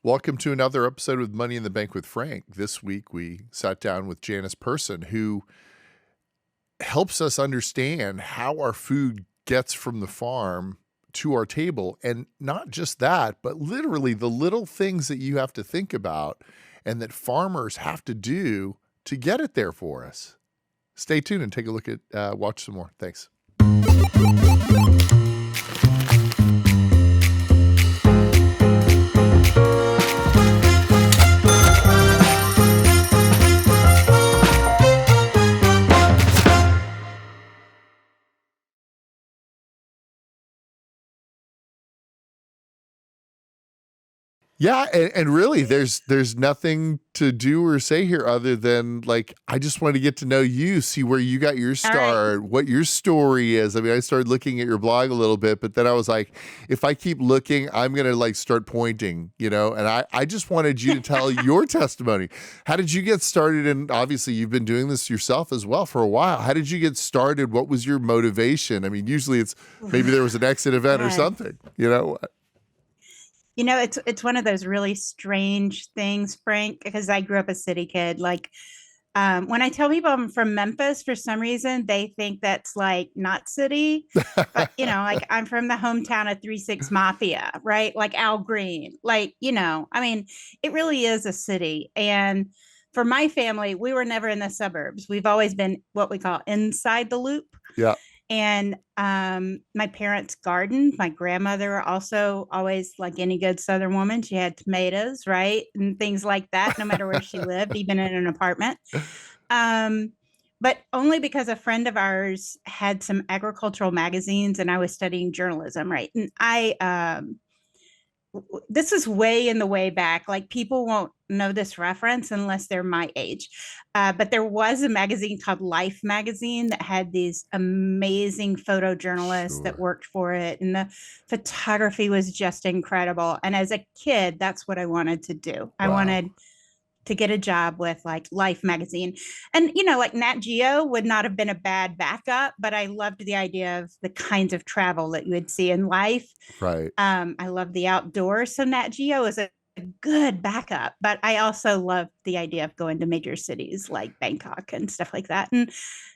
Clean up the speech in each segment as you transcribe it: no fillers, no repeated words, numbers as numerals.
Welcome to another episode with Money in the Bank with Frank. This week we sat down with Janice Person, who helps us understand how our food gets from the farm to our table. And not just that, but literally the little things that you have to think about and that farmers have to do to get it there for us. Stay tuned and take a look at, watch some more. Thanks. Yeah, and really, there's nothing to do or say here other than like I just want to get to know you, see where you got your All right. start, what your story is. I mean, I started looking at your blog a little bit, but then I was like, if I keep looking, I'm gonna like start pointing, And I just wanted you to tell your testimony. How did you get started? And obviously, you've been doing this yourself as well for a while. How did you get started? What was your motivation? I mean, usually it's maybe there was an exit event or God. something. It's one of those really strange things, Frank, because I grew up a city kid. When I tell people I'm from Memphis, for some reason they think that's like not city, but like I'm from the hometown of 3 6 Mafia, right? Like Al Green, I mean, it really is a city. And for my family, we were never in the suburbs. We've always been what we call inside the loop. Yeah. And my parents gardened. My grandmother also always, like any good Southern woman, she had tomatoes, right? And things like that, no matter where she lived, even in an apartment. Um, but only because a friend of ours had some agricultural magazines and I was studying journalism, right? And this is way in the way back. Like people won't know this reference unless they're my age. But there was a magazine called Life magazine that had these amazing photojournalists that Sure. worked for it. And the photography was just incredible. And as a kid, that's what I wanted to do. I Wow. wanted to get a job with like Life magazine. And, like Nat Geo would not have been a bad backup, but I loved the idea of the kinds of travel that you would see in Life. Right. I love the outdoors. So Nat Geo is a good backup, but I also love the idea of going to major cities like Bangkok and stuff like that. And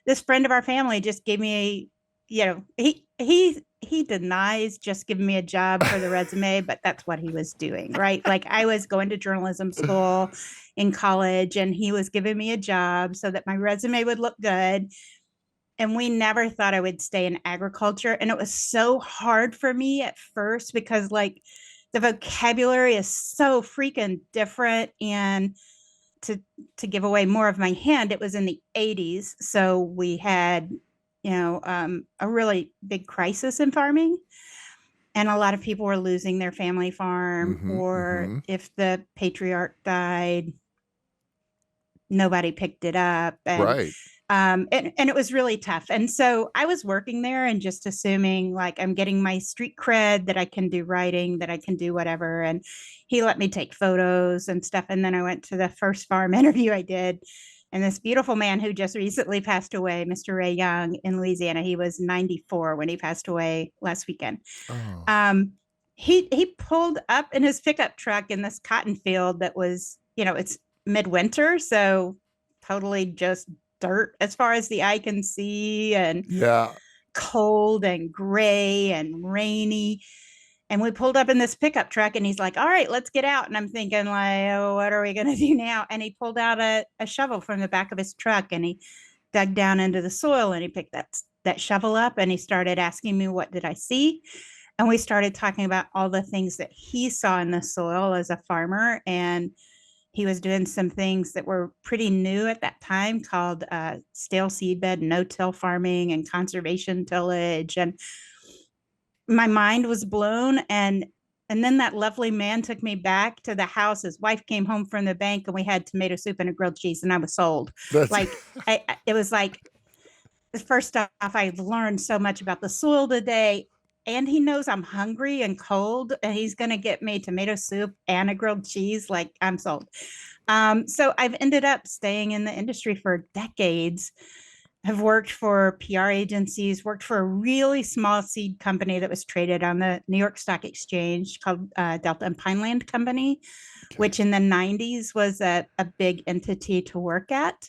this friend of our family just gave me, he denies just giving me a job for the resume, but that's what he was doing, right? Like I was going to journalism school in college and he was giving me a job so that my resume would look good. And we never thought I would stay in agriculture. And it was so hard for me at first because like the vocabulary is so freaking different. And to give away more of my hand, it was in the 80s. So we had, a really big crisis in farming. And a lot of people were losing their family farm, Mm-hmm, or mm-hmm. if the patriarch died, nobody picked it up. Right. And it was really tough. And so I was working there and just assuming like I'm getting my street cred, that I can do writing, that I can do whatever. And he let me take photos and stuff. And then I went to the first farm interview I did. And this beautiful man who just recently passed away, Mr. Ray Young in Louisiana, he was 94 when he passed away last weekend. Oh. He pulled up in his pickup truck in this cotton field that was, it's midwinter, so totally just dirt as far as the eye can see, and Yeah. cold and gray and rainy. And we pulled up in this pickup truck and he's like, all right, let's get out. And I'm thinking like, oh, what are we going to do now? And he pulled out a shovel from the back of his truck and he dug down into the soil and he picked that shovel up and he started asking me, what did I see? And we started talking about all the things that he saw in the soil as a farmer. And he was doing some things that were pretty new at that time called stale seedbed, no-till farming, and conservation tillage. And my mind was blown. And then that lovely man took me back to the house. His wife came home from the bank and we had tomato soup and a grilled cheese, and I was sold. That's Like it was like, first off, I've learned so much about the soil today. And he knows I'm hungry and cold, and he's going to get me tomato soup and a grilled cheese. Like I'm sold. So I've ended up staying in the industry for decades. have worked for PR agencies, worked for a really small seed company that was traded on the New York Stock Exchange called Delta and Pineland Company, which in the 90s was a big entity to work at.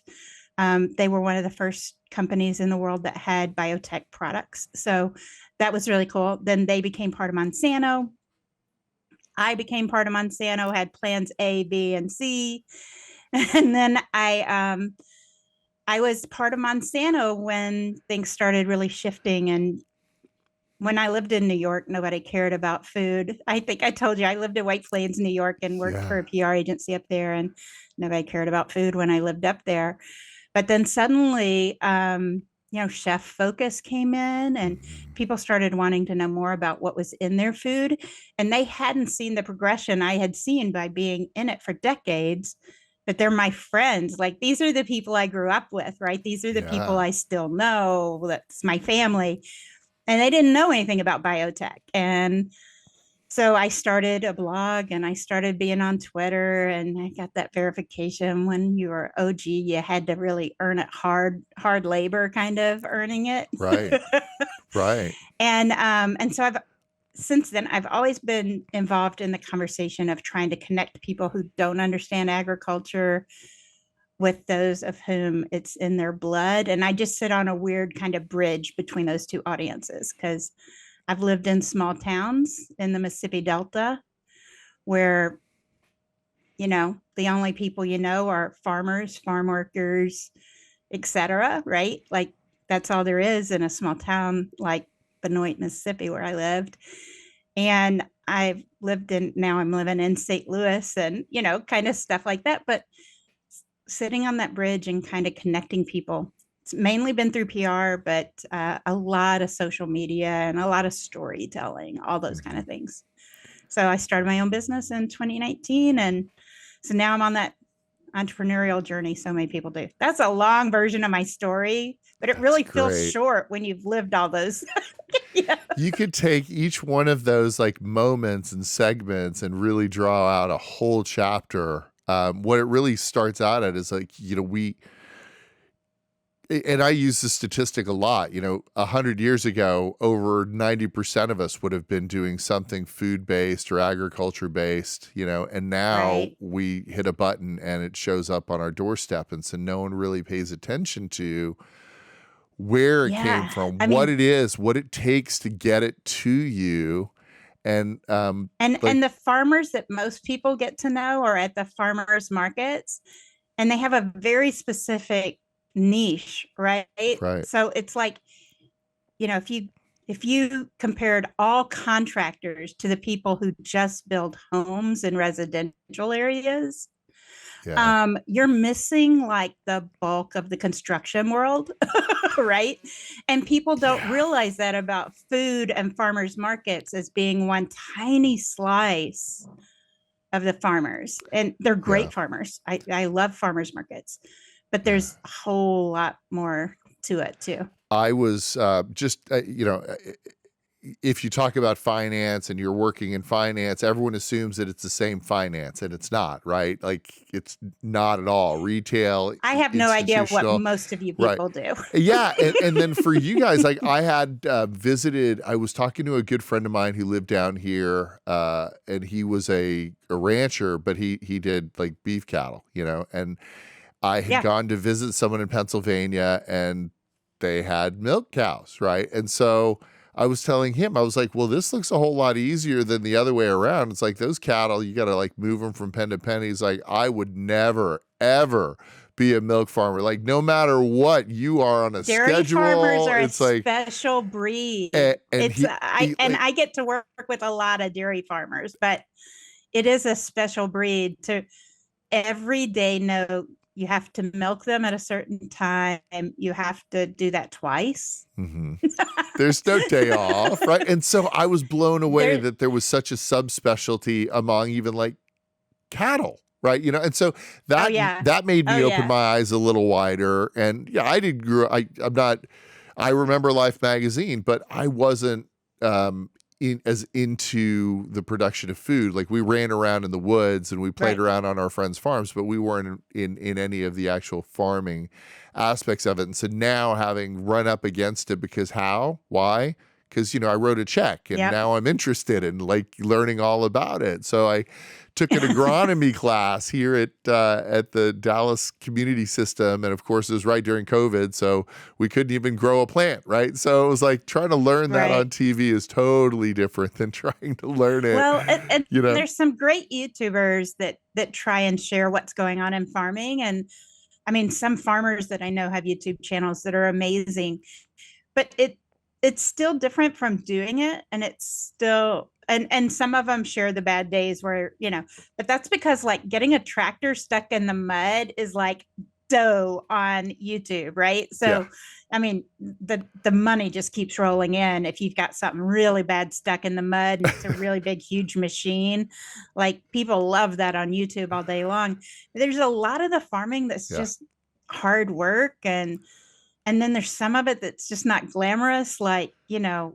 They were one of the first companies in the world that had biotech products. So that was really cool. Then they became part of Monsanto. I became part of Monsanto, had plans A, B, and C. And then I was part of Monsanto when things started really shifting. And when I lived in New York, nobody cared about food. I think I told you I lived in White Plains, New York, and worked for a PR agency up there, and nobody cared about food when I lived up there. But then suddenly, Chef Focus came in, and people started wanting to know more about what was in their food. And they hadn't seen the progression I had seen by being in it for decades. But they're my friends. Like, these are the people I grew up with, right? These are the people I still know. That's my family. And they didn't know anything about biotech. And so I started a blog, and I started being on Twitter, and I got that verification. When you were OG, you had to really earn it hard labor, kind of earning it. Right. Right. And so since then, I've always been involved in the conversation of trying to connect people who don't understand agriculture with those of whom it's in their blood. And I just sit on a weird kind of bridge between those two audiences, because I've lived in small towns in the Mississippi Delta where, the only people are farmers, farm workers, etc. Right? Like, that's all there is in a small town like Benoit, Mississippi, where I lived. And I'm living in St. Louis, and, kind of stuff like that. But sitting on that bridge and kind of connecting people, it's mainly been through PR, but a lot of social media and a lot of storytelling, all those kind of things. So I started my own business in 2019. And so now I'm on that entrepreneurial journey so many people do. That's a long version of my story, but it really feels short when you've lived all those. You could take each one of those like moments and segments and really draw out a whole chapter. What it really starts out at is like, and I use this statistic a lot, 100 years ago, over 90% of us would have been doing something food-based or agriculture-based, and now we hit a button and it shows up on our doorstep. And so no one really pays attention to where it came from, what it is, what it takes to get it to you. And the farmers that most people get to know are at the farmers markets, and they have a very specific niche, right? So it's like, if you compared all contractors to the people who just build homes in residential areas, you're missing like the bulk of the construction world. Right? And people don't realize that about food and farmers markets as being one tiny slice of the farmers. And they're great farmers. I love farmers markets, but there's a whole lot more to it too. I was if you talk about finance and you're working in finance, everyone assumes that it's the same finance, and it's not, right? Like, it's not at all. Retail. I have no idea what most of you people do. Yeah. And then for you guys, like, I had I was talking to a good friend of mine who lived down here, and he was a rancher, but he did like beef cattle, and I had gone to visit someone in Pennsylvania, and they had milk cows, right? And so I was telling him, I was like, well, this looks a whole lot easier than the other way around. It's like those cattle, you got to like move them from pen to pen. He's like, I would never, ever be a milk farmer. Like, no matter what, you are on a dairy schedule. Farmers are it's a like special breed. I get to work with a lot of dairy farmers, but it is a special breed. To every day know you have to milk them at a certain time. You have to do that twice. Mm-hmm. There's no day off, right? And so I was blown away that there was such a subspecialty among even like cattle, right? And so that made me open my eyes a little wider. And I remember Life magazine, but I wasn't into the production of food. Like we ran around in the woods and we played Right. around on our friends' farms, but we weren't in any of the actual farming aspects of it. And so now having run up against it, because why? Because, I wrote a check and Yep. now I'm interested in like learning all about it. So I took an agronomy class here at the Dallas Community System. And of course, it was right during COVID. So we couldn't even grow a plant, right? So it was like trying to learn that Right. on TV is totally different than trying to learn it. Well, and there's some great YouTubers that try and share what's going on in farming. And I mean, some farmers that I know have YouTube channels that are amazing, but it's still different from doing it. And it's still, and some of them share the bad days where, but that's because like getting a tractor stuck in the mud is like dough on YouTube, right? So, Yeah. I mean, the money just keeps rolling in if you've got something really bad stuck in the mud and it's a really big, huge machine. Like people love that on YouTube all day long. There's a lot of the farming that's just hard work, and then there's some of it that's just not glamorous, like,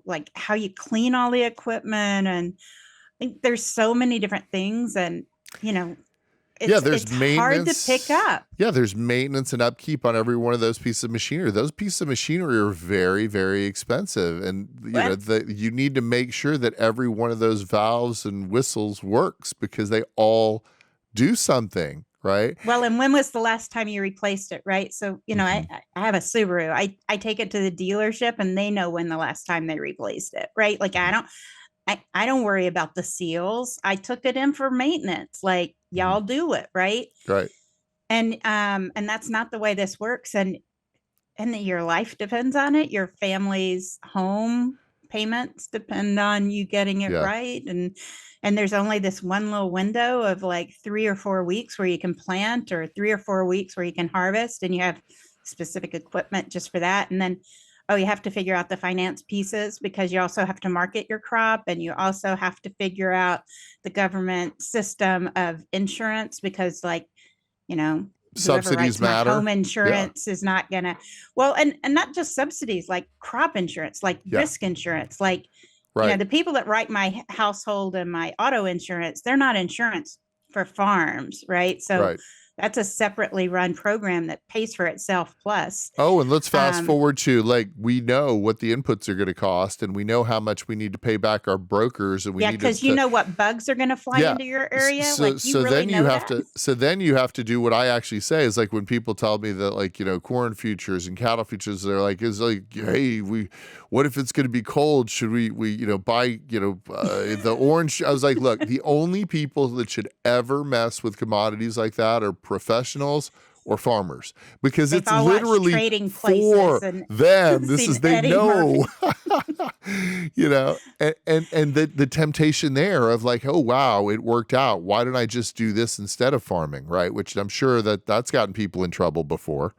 like how you clean all the equipment. And I think there's so many different things, and, there's it's hard to maintenance. pick up. Yeah, there's maintenance and upkeep on every one of those pieces of machinery. Those pieces of machinery are very, very expensive. And, you need to make sure that every one of those valves and whistles works because they all do something. Right. Well, and when was the last time you replaced it? Right. So, I have a Subaru. I take it to the dealership and they know when the last time they replaced it. Right. Like I don't worry about the seals. I took it in for maintenance. Like y'all do it. Right. Right. And that's not the way this works. And your life depends on it. Your family's home payments depend on you getting it right. And there's only this one little window of like 3 or 4 weeks where you can plant, or 3 or 4 weeks where you can harvest, and you have specific equipment just for that. And then, you have to figure out the finance pieces because you also have to market your crop, and you also have to figure out the government system of insurance because, like, subsidies matter. Home insurance is not gonna, and not just subsidies, like crop insurance, like risk insurance, like the people that write my household and my auto insurance, they're not insurance for farms, right? So that's a separately run program that pays for itself plus. Oh, and let's fast forward to, like, we know what the inputs are going to cost, and we know how much we need to pay back our brokers, and we need because you know what bugs are going to fly into your area. Then you have to do what I actually say is, like, when people tell me that, like, corn futures and cattle futures, they're like, hey, what if it's going to be cold? Should we buy the orange? I was like, look, the only people that should ever mess with commodities like that are professionals or farmers, because it's literally trading for them. This is, they Eddie know, and the temptation there of like, oh, wow, it worked out. Why don't I just do this instead of farming? Right. Which I'm sure that's gotten people in trouble before,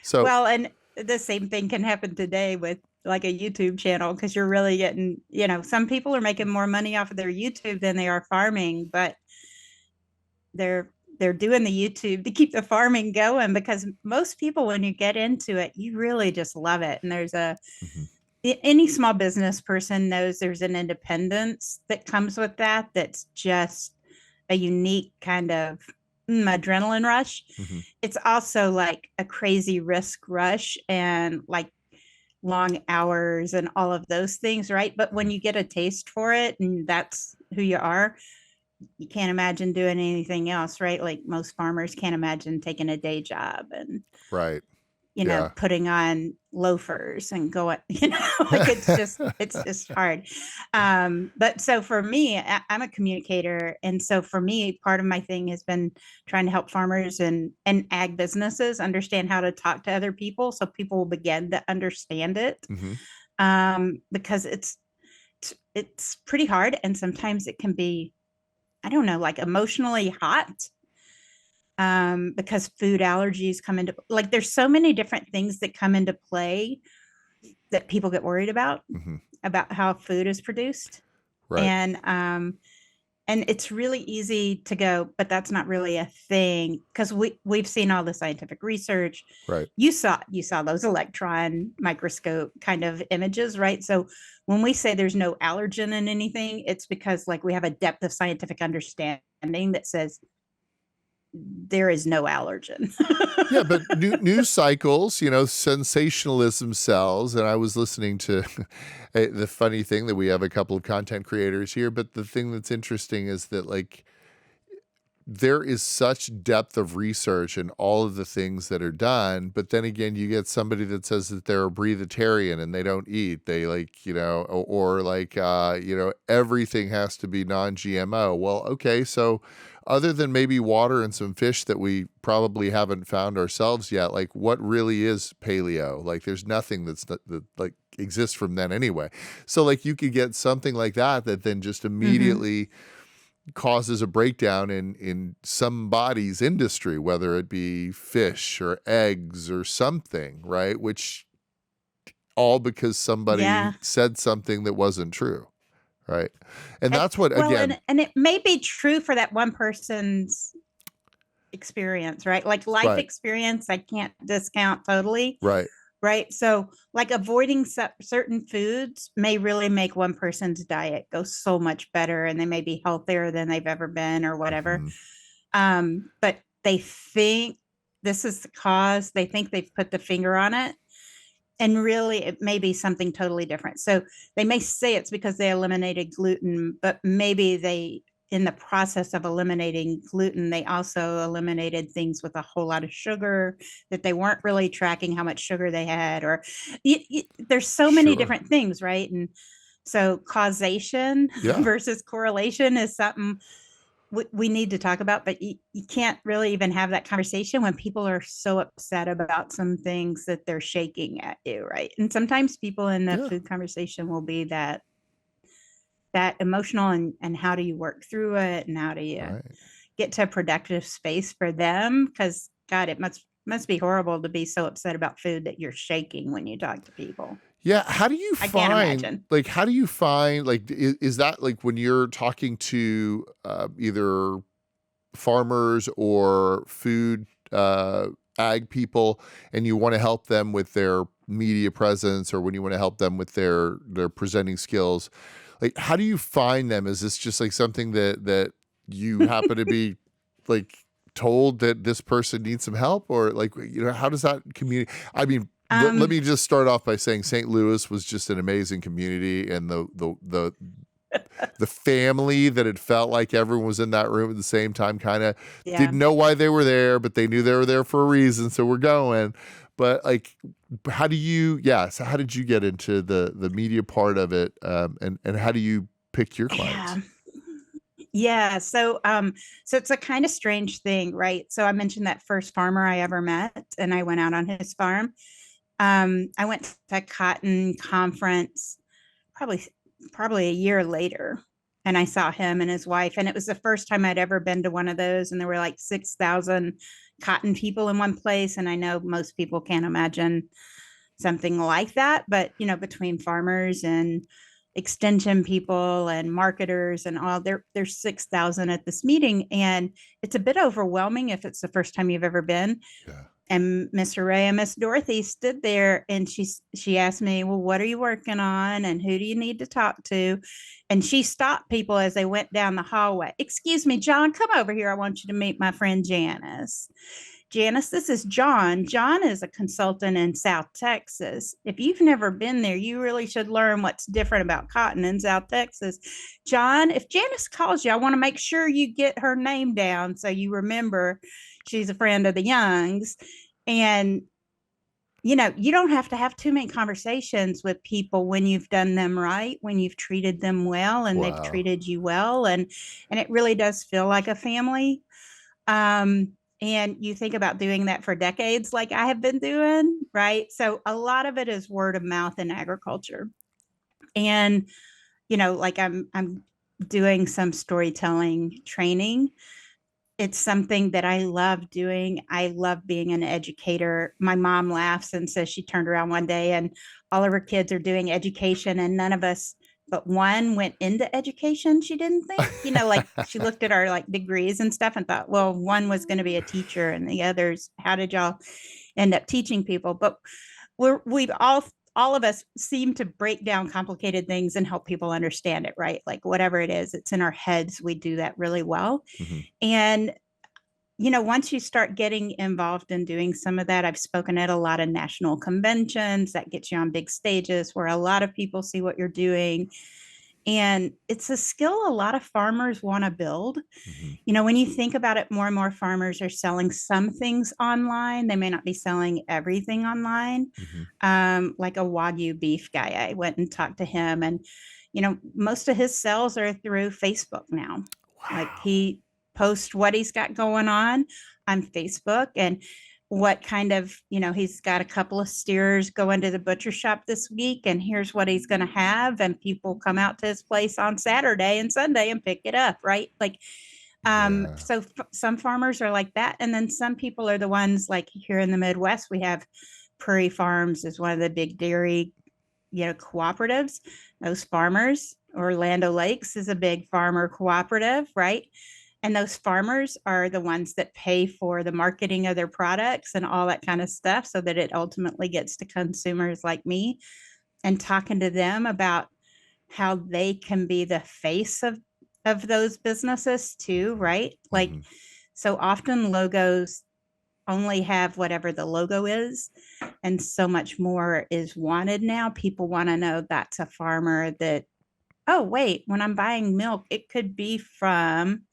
so. Well, and the same thing can happen today with like a YouTube channel, because you're really getting, some people are making more money off of their YouTube than they are farming, but they're doing the YouTube to keep the farming going, because most people, when you get into it, you really just love it. And there's any small business person knows there's an independence that comes with that. That's just a unique kind of adrenaline rush. It's also like a crazy risk rush and like long hours and all of those things. Right. But when you get a taste for it and that's who you are, you can't imagine doing anything else, right? Like most farmers can't imagine taking a day job and putting on loafers and going, like it's just hard. But so for me, I'm a communicator. And so for me, part of my thing has been trying to help farmers and ag businesses understand how to talk to other people, so people will begin to understand it. Because it's pretty hard. And sometimes it can be, I don't know, like emotionally hot, because food allergies come into, like, there's so many different things that come into play that people get worried about how food is produced. Right. And And it's really easy to go, but that's not really a thing, because we've seen all the scientific research. Right. You saw those electron microscope kind of images, right? So when we say there's no allergen in anything, it's because like we have a depth of scientific understanding that says there is no allergen. Yeah, but news cycles, sensationalism sells. And I was listening to the funny thing that we have a couple of content creators here, but the thing that's interesting is that like there is such depth of research in all of the things that are done. But then again, you get somebody that says that they're a breatharian and they don't eat. They like, or like, everything has to be non-GMO. Well, okay, so other than maybe water and some fish that we probably haven't found ourselves yet, like what really is paleo? Like there's nothing that like exists from then anyway. So like you could get something like that then just immediately causes a breakdown in somebody's industry, whether it be fish or eggs or something, right? Which all because somebody said something that wasn't true, right? And that's what, again, and it may be true for that one person's experience, right? Like life experience, I can't discount totally. Right. Right. So like avoiding certain foods may really make one person's diet go so much better, and they may be healthier than they've ever been or whatever. But they think this is the cause. They think they've put the finger on it. And really, it may be something totally different. So they may say it's because they eliminated gluten, but maybe in the process of eliminating gluten, they also eliminated things with a whole lot of sugar that they weren't really tracking how much sugar they had, or there's so many different things, right? And so causation versus correlation is something we need to talk about, but you can't really even have that conversation when people are so upset about some things that they're shaking at you, right? And sometimes people in the food conversation will be that emotional, and how do you work through it, and how do you get to a productive space for them? Because God, it must be horrible to be so upset about food that you're shaking when you talk to people. Yeah. How do you I can't imagine. like, is that like when you're talking to either farmers or food ag people, and you want to help them with their media presence, or when you want to help them with their presenting skills, like how do you find them? Is this just like something that you happen to be like told that this person needs some help, or like, how does that community, I mean, let me just start off by saying St. Louis was just an amazing community, and the family that it felt like everyone was in that room at the same time, kind of didn't know why they were there, but they knew they were there for a reason, so we're going. But like, so how did you get into the media part of it, and how do you pick your clients? Yeah. So it's a kind of strange thing, right? So I mentioned that first farmer I ever met, and I went out on his farm. I went to a cotton conference probably a year later, and I saw him and his wife, and it was the first time I'd ever been to one of those, and there were like 6,000 cotton people in one place. And I know most people can't imagine something like that, but between farmers and extension people and marketers and all, there's 6,000 at this meeting, and it's a bit overwhelming if it's the first time you've ever been. And Mr. Ray and Miss Dorothy stood there, and she asked me, well, what are you working on, and who do you need to talk to? And she stopped people as they went down the hallway. Excuse me, John, come over here. I want you to meet my friend Janice. Janice, this is John. John is a consultant in South Texas. If you've never been there, you really should learn what's different about cotton in South Texas. John, if Janice calls you, I want to make sure you get her name down so you remember she's a friend of the Youngs. And, you don't have to have too many conversations with people when you've done them right, when you've treated them well, and they've treated you well. And it really does feel like a family. And you think about doing that for decades, like I have been doing, right? So a lot of it is word of mouth in agriculture. And, like I'm doing some storytelling training. It's something that I love doing. I love being an educator. My mom laughs and says she turned around one day and all of her kids are doing education, and none of us but one went into education. She didn't think, like she looked at our like degrees and stuff and thought, well, one was going to be a teacher and the others, how did y'all end up teaching people? But we've all of us seem to break down complicated things and help people understand it, right? Like whatever it is, it's in our heads. We do that really well. Mm-hmm. And once you start getting involved in doing some of that, I've spoken at a lot of national conventions that gets you on big stages where a lot of people see what you're doing. And it's a skill a lot of farmers want to build. Mm-hmm. When you think about it, more and more farmers are selling some things online. They may not be selling everything online. Mm-hmm. Like a Wagyu beef guy, I went and talked to him, and most of his sales are through Facebook now. Wow. Like he posts what he's got going on Facebook, and what kind of, he's got a couple of steers going to the butcher shop this week, and here's what he's going to have. And people come out to his place on Saturday and Sunday and pick it up, right? Like, Yeah. so some farmers are like that. And then some people are the ones like here in the Midwest, we have Prairie Farms is one of the big dairy, cooperatives. Those farmers, Orlando Lakes is a big farmer cooperative, right? And those farmers are the ones that pay for the marketing of their products and all that kind of stuff so that it ultimately gets to consumers like me, and talking to them about how they can be the face of those businesses too, right? Like, Mm-hmm. so often logos only have whatever the logo is, and so much more is wanted now. People want to know that's a farmer that, oh, wait, when I'm buying milk, it could be from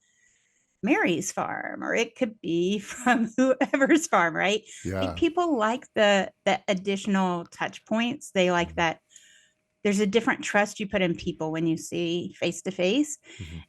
Mary's farm, or it could be from whoever's farm, right? Yeah. Like people like the additional touch points. They like that there's a different trust you put in people when you see face to face.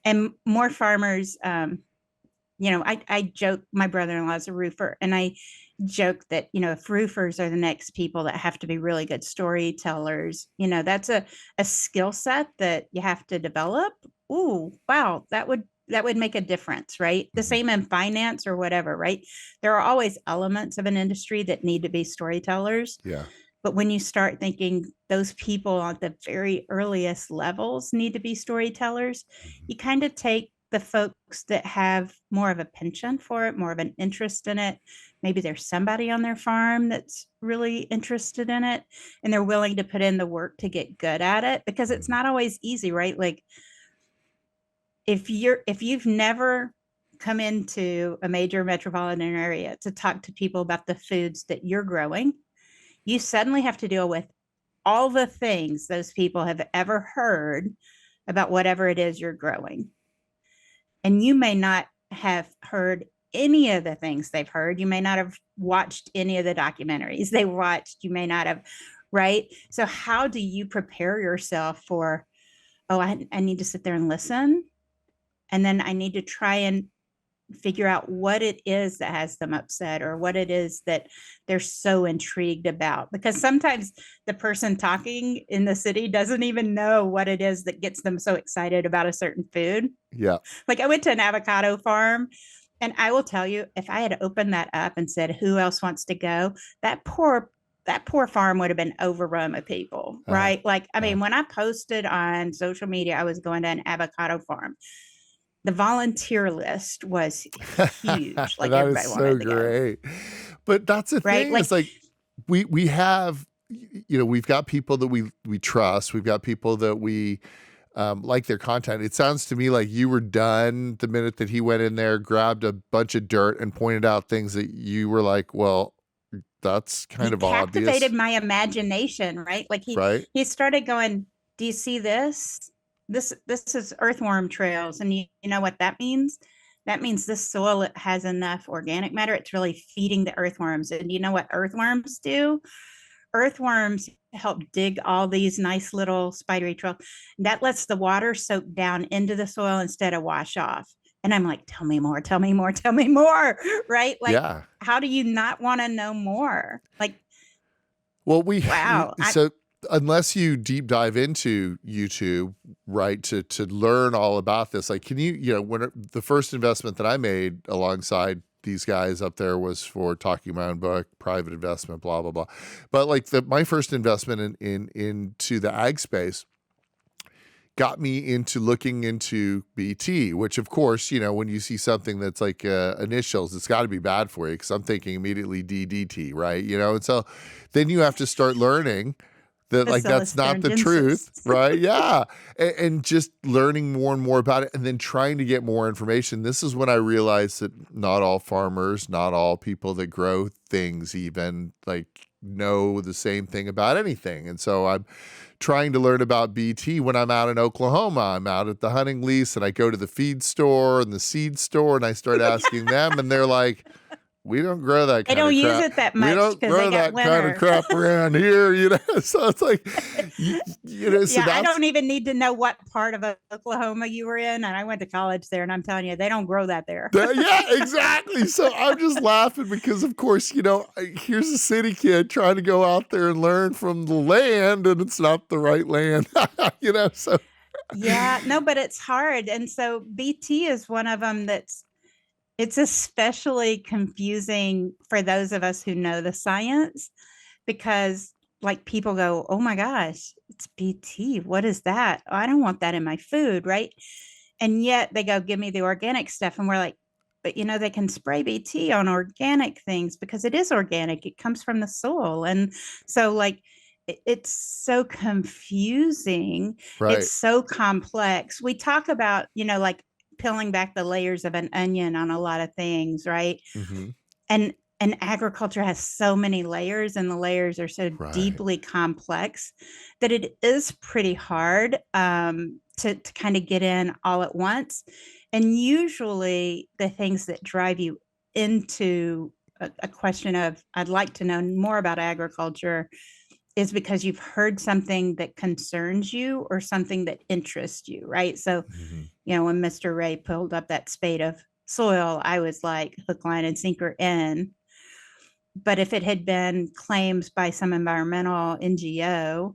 And more farmers, I joke, my brother-in-law is a roofer, and I joke that, if roofers are the next people that have to be really good storytellers, that's a skill set that you have to develop. Ooh, wow, that would make a difference, right? The same in finance or whatever, right? There are always elements of an industry that need to be storytellers. Yeah. But when you start thinking those people at the very earliest levels need to be storytellers, you kind of take the folks that have more of a penchant for it, more of an interest in it. Maybe there's somebody on their farm that's really interested in it, and they're willing to put in the work to get good at it, because it's not always easy, right? Like if you've never come into a major metropolitan area to talk to people about the foods that you're growing, you suddenly have to deal with all the things those people have ever heard about whatever it is you're growing. And you may not have heard any of the things they've heard. You may not have watched any of the documentaries they watched. You may not have, right? So how do you prepare yourself for, oh, I need to sit there and listen, and then I need to try and figure out what it is that has them upset, or what it is that they're so intrigued about. Because sometimes the person talking in the city doesn't even know what it is that gets them so excited about a certain food. Yeah. Like I went to an avocado farm, and I will tell you, if I had opened that up and said, who else wants to go? That poor farm would have been overrun with people, right? Like, I mean, when I posted on social media, I was going to an avocado farm, the volunteer list was huge. Like That everybody is so wanted to great. go. But that's the Right? thing. It's like we have, we've got people that we trust. We've got people that we like their content. It sounds to me like you were done the minute that he went in there, grabbed a bunch of dirt and pointed out things that you were like, well, that's kind of obvious. Captivated my imagination, right? Like right? he started going, do you see this? This is earthworm trails. And you know what that means? That means this soil has enough organic matter. It's really feeding the earthworms. And you know what earthworms do? Earthworms help dig all these nice little spidery trails. That lets the water soak down into the soil instead of wash off. And I'm like, tell me more, tell me more, tell me more. Right? Like, Yeah. how do you not want to know more? Like, well, wow. So unless you deep dive into YouTube, right, to learn all about this, like, can you, when the first investment that I made alongside these guys up there was for talking my own book, private investment, blah, blah, blah. But like my first investment into the ag space, got me into looking into BT, which of course, when you see something that's like initials, it's got to be bad for you because I'm thinking immediately DDT, right? And so then you have to start learning that like that's Bacillus not the thuringiensis. truth, right? Yeah. And just learning more and more about it and then trying to get more information. This is when I realized that not all farmers, not all people that grow things even like know the same thing about anything. And so I'm trying to learn about BT when I'm out in Oklahoma. I'm out at the hunting lease and I go to the feed store and the seed store and I start asking them and they're like, we don't grow that They kind of don't use crap. it that We much don't because grow they got that kind of winter. crap around here. So it's like, so Yeah, I that's, don't even need to know what part of Oklahoma you were in. And I went to college there, and I'm telling you, they don't grow that there. yeah, exactly. So I'm just laughing because, of course, here's a city kid trying to go out there and learn from the land, and it's not the right land, so. Yeah, no, but it's hard. And so BT is one of them it's especially confusing for those of us who know the science because like people go, oh my gosh, it's BT. What is that? I don't want that in my food, right? And yet they go, give me the organic stuff. And we're like, but they can spray BT on organic things because it is organic. It comes from the soil. And so like, it's so confusing. Right. It's so complex. We talk about, like peeling back the layers of an onion on a lot of things, right? Mm-hmm. And agriculture has so many layers and the layers are so deeply complex that it is pretty hard to kind of get in all at once. And usually the things that drive you into a question of, I'd like to know more about agriculture is because you've heard something that concerns you or something that interests you, right? So, when Mr. Ray pulled up that spade of soil, I was like hook, line, and sinker in. But if it had been claims by some environmental NGO,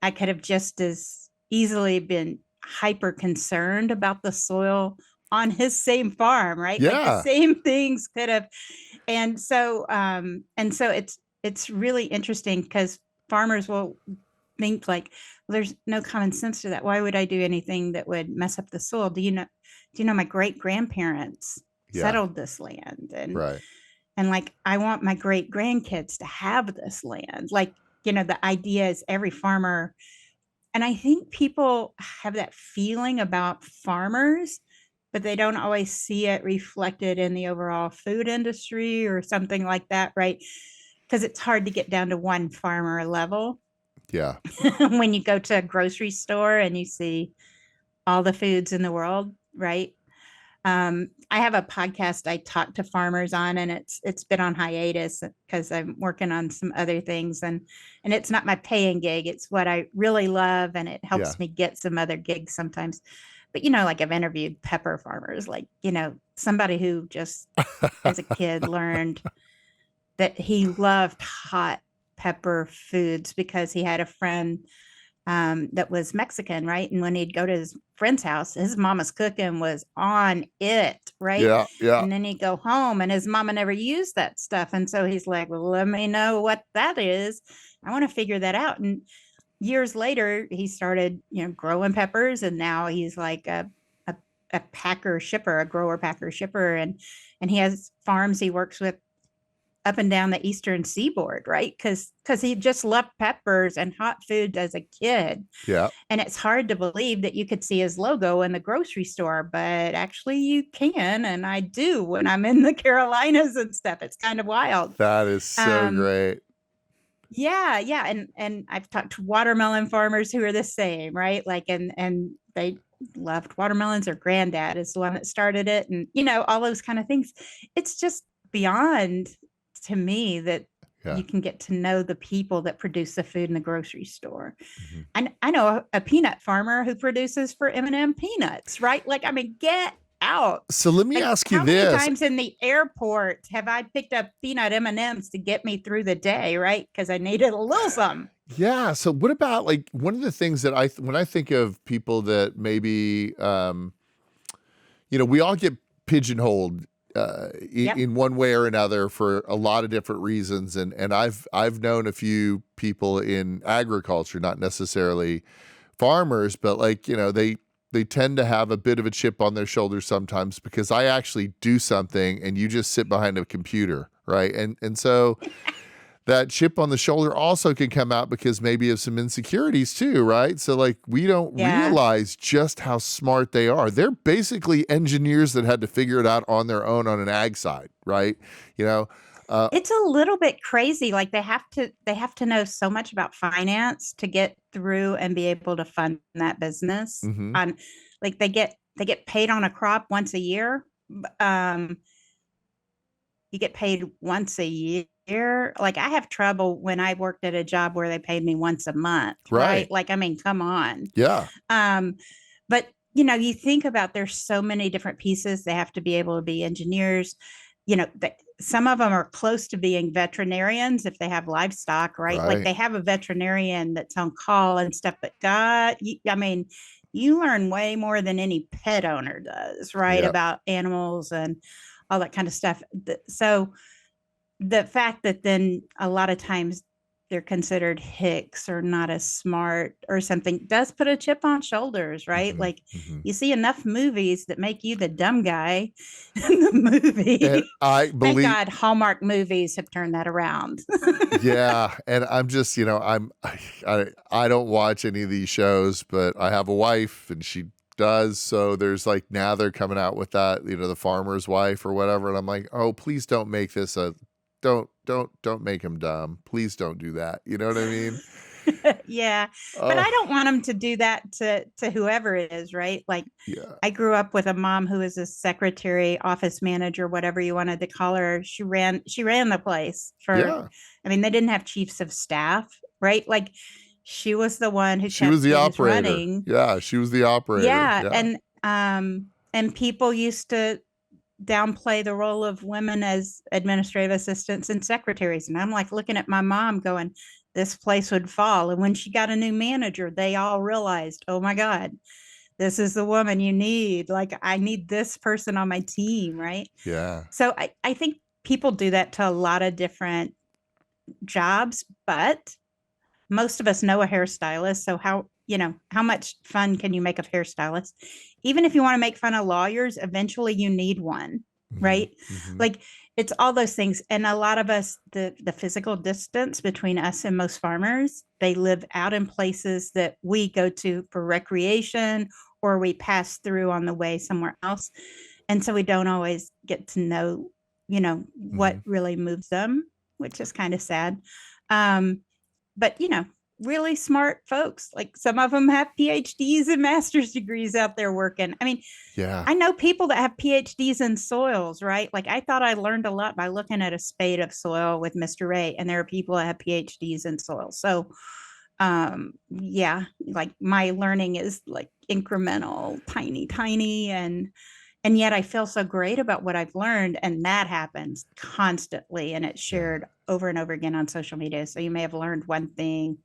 I could have just as easily been hyper concerned about the soil on his same farm, right? Yeah. Like the same things could have. And so it's really interesting because farmers will think like, well, there's no common sense to that. Why would I do anything that would mess up the soil? Do you know my great grandparents settled this land and like, I want my great grandkids to have this land. Like, the idea is every farmer. And I think people have that feeling about farmers, but they don't always see it reflected in the overall food industry or something like that, right? Because it's hard to get down to one farmer level. Yeah. When you go to a grocery store and you see all the foods in the world, right? I have a podcast I talk to farmers on, and it's been on hiatus because I'm working on some other things, and it's not my paying gig. It's what I really love, and it helps me get some other gigs sometimes. But like I've interviewed pepper farmers, like somebody who just as a kid learned that he loved hot pepper foods because he had a friend that was Mexican, right? And when he'd go to his friend's house, his mama's cooking was on it, right? Yeah, yeah. And then he'd go home and his mama never used that stuff. And so he's like, well, let me know what that is. I want to figure that out. And years later, he started, growing peppers. And now he's like a packer shipper, a grower packer shipper. And he has farms he works with up and down the eastern seaboard, right? Because he just loved peppers and hot food as a kid. Yeah. And it's hard to believe that you could see his logo in the grocery store, but actually you can. And I do when I'm in the Carolinas and stuff. It's kind of wild. That is so great. Yeah. Yeah. And I've talked to watermelon farmers who are the same, right? Like, and they loved watermelons. Their granddad is the one that started it. And, all those kind of things. It's just beyond to me that you can get to know the people that produce the food in the grocery store. And I know a peanut farmer who produces for M&M peanuts, right? Like, I mean, get out. So let me ask you how this. How many times in the airport have I picked up peanut M&Ms to get me through the day, right? Because I needed a little something. Yeah. So what about like one of the things that when I think of people that maybe, we all get pigeonholed in one way or another for a lot of different reasons. And I've known a few people in agriculture, not necessarily farmers, but like, they tend to have a bit of a chip on their shoulder sometimes because I actually do something and you just sit behind a computer, right? And so that chip on the shoulder also can come out because maybe of some insecurities too, right? So like we don't Yeah. realize just how smart they are. They're basically engineers that had to figure it out on their own on an ag side, right? You know, It's a little bit crazy. Like they have to know so much about finance to get through and be able to fund that business. mhm, On like they get paid on a crop once a year. Um, you get paid once a year. Like I have trouble when I worked at a job where they paid me once a month, right? right. Like I mean, come on. Yeah. Um, but you think about there's so many different pieces. They have to be able to be engineers. Some of them are close to being veterinarians if they have livestock, right? Like Right. they have a veterinarian that's on call and stuff. But I mean, you learn way more than any pet owner does, right? Yep. About animals and all that kind of stuff. So the fact that then a lot of times they're considered hicks or not as smart or something does put a chip on shoulders, right? Mhm, Like mhm. you see enough movies that make you the dumb guy in the And movie. I Thank believe, God Hallmark movies have turned that around. yeah, and I'm just, I don't watch any of these shows, but I have a wife and she does. So there's like now they're coming out with that, the farmer's wife or whatever, and I'm like, oh, please don't make this a, don't make him dumb. Please don't do that. You know what I mean? Yeah. But I Oh, don't want them to do that to whoever it is, right? Like yeah, I grew up with a mom who was a secretary, office manager, whatever you wanted to call her. She ran the place for, yeah. I mean, they didn't have chiefs of staff, right? Like she was the one who She was kept the things operator. running. Yeah, she was the operator. Yeah. Yeah, And people used to downplay the role of women as administrative assistants and secretaries. And I'm like looking at my mom going, this place would fall. And when she got a new manager, they all realized, oh my God, this is the woman you need. Like, I need this person on my team, right? yeah, So I think people do that to a lot of different jobs, but most of us know a hairstylist. So how much fun can you make of hairstylists? Even if you want to make fun of lawyers, eventually you need one, hmm, right? hmm, Like it's all those things. And a lot of us, the physical distance between us and most farmers, they live out in places that we go to for recreation or we pass through on the way somewhere else. And so we don't always get to know, what hmm. really moves them, which is kind of sad. Um, but really smart folks, like some of them have PhDs and master's degrees out there working. I mean, Yeah, I know people that have PhDs in soils, right? Like I thought I learned a lot by looking at a spade of soil with Mr. Ray, and there are people that have PhDs in soil. So yeah, like my learning is like incremental, tiny, and yet I feel so great about what I've learned. And that happens constantly. And it's yeah. shared over and over again on social media. So you may have learned one thing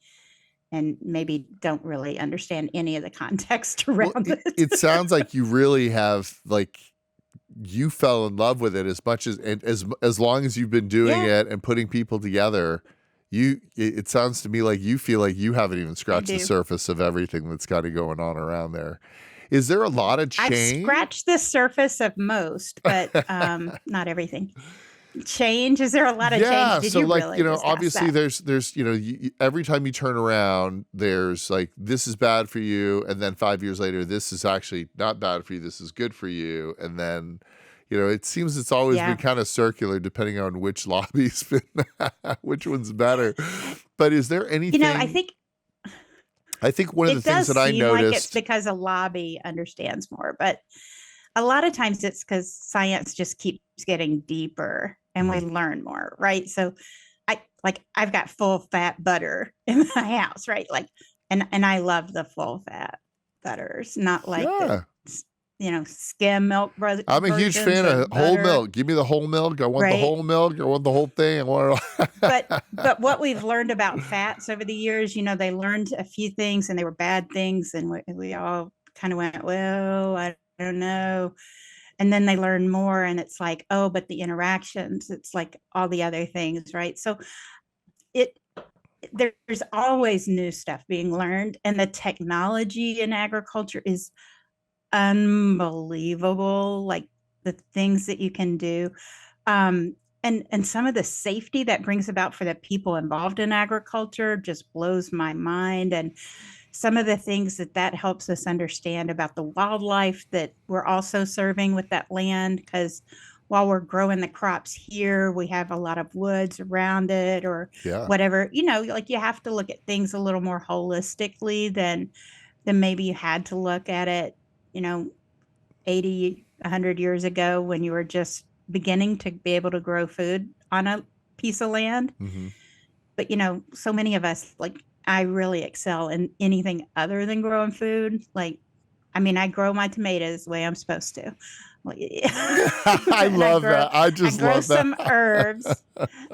and maybe don't really understand any of the context Well, around it. it sounds like you really have like you fell in love with it as much as and as long as you've been doing Yeah, it and putting people together. It sounds to me like you feel like you haven't even I scratched the do. surface of everything that's kind of going on around there. Is there a lot of I've change? scratched the surface of most, but not everything. Change? Is there a lot of change? Yeah, Did so you like, really just ask obviously that? there's every time you turn around, there's like this is bad for you, and then 5 years later, this is actually not bad for you. This is good for you, and then, it seems it's always been Yeah. kind of circular depending on which lobby's been which one's better. But is there I anything? think I think one of the it things does that I seem like it's noticed. because a lobby understands more, but a lot of times it's because science just keeps getting deeper and we Mhm. learn more, right? So I've got full fat butter in my house, right? Like and I love the full fat butters, not like the Yeah, skim milk I'm a huge versions fan of of whole butter, milk. Give me the whole milk. I want the right? whole milk. I want the whole thing. I want but it but all. what we've learned about fats over the years, they learned a few things and they were bad things, and we all kind of went, well, I don't know. And then they learn more, and it's like, oh, but the interactions, it's like all the other things, right? So it there's always new stuff being learned, and the technology in agriculture is unbelievable. Like the things that you can do, and some of the safety that brings about for the people involved in agriculture just blows my mind. And some of the things that helps us understand about the wildlife that we're also serving with that land, because while we're growing the crops here, we have a lot of woods around it or Yeah. whatever, like you have to look at things a little more holistically than maybe you had to look at it, 80, 100 years ago when you were just beginning to be able to grow food on a piece of land. Hmm. But, so many of us, like, I really excel in anything other than growing food. Like, I mean, I grow my tomatoes the way I'm supposed to. I And love that. I I just grow love that. some herbs.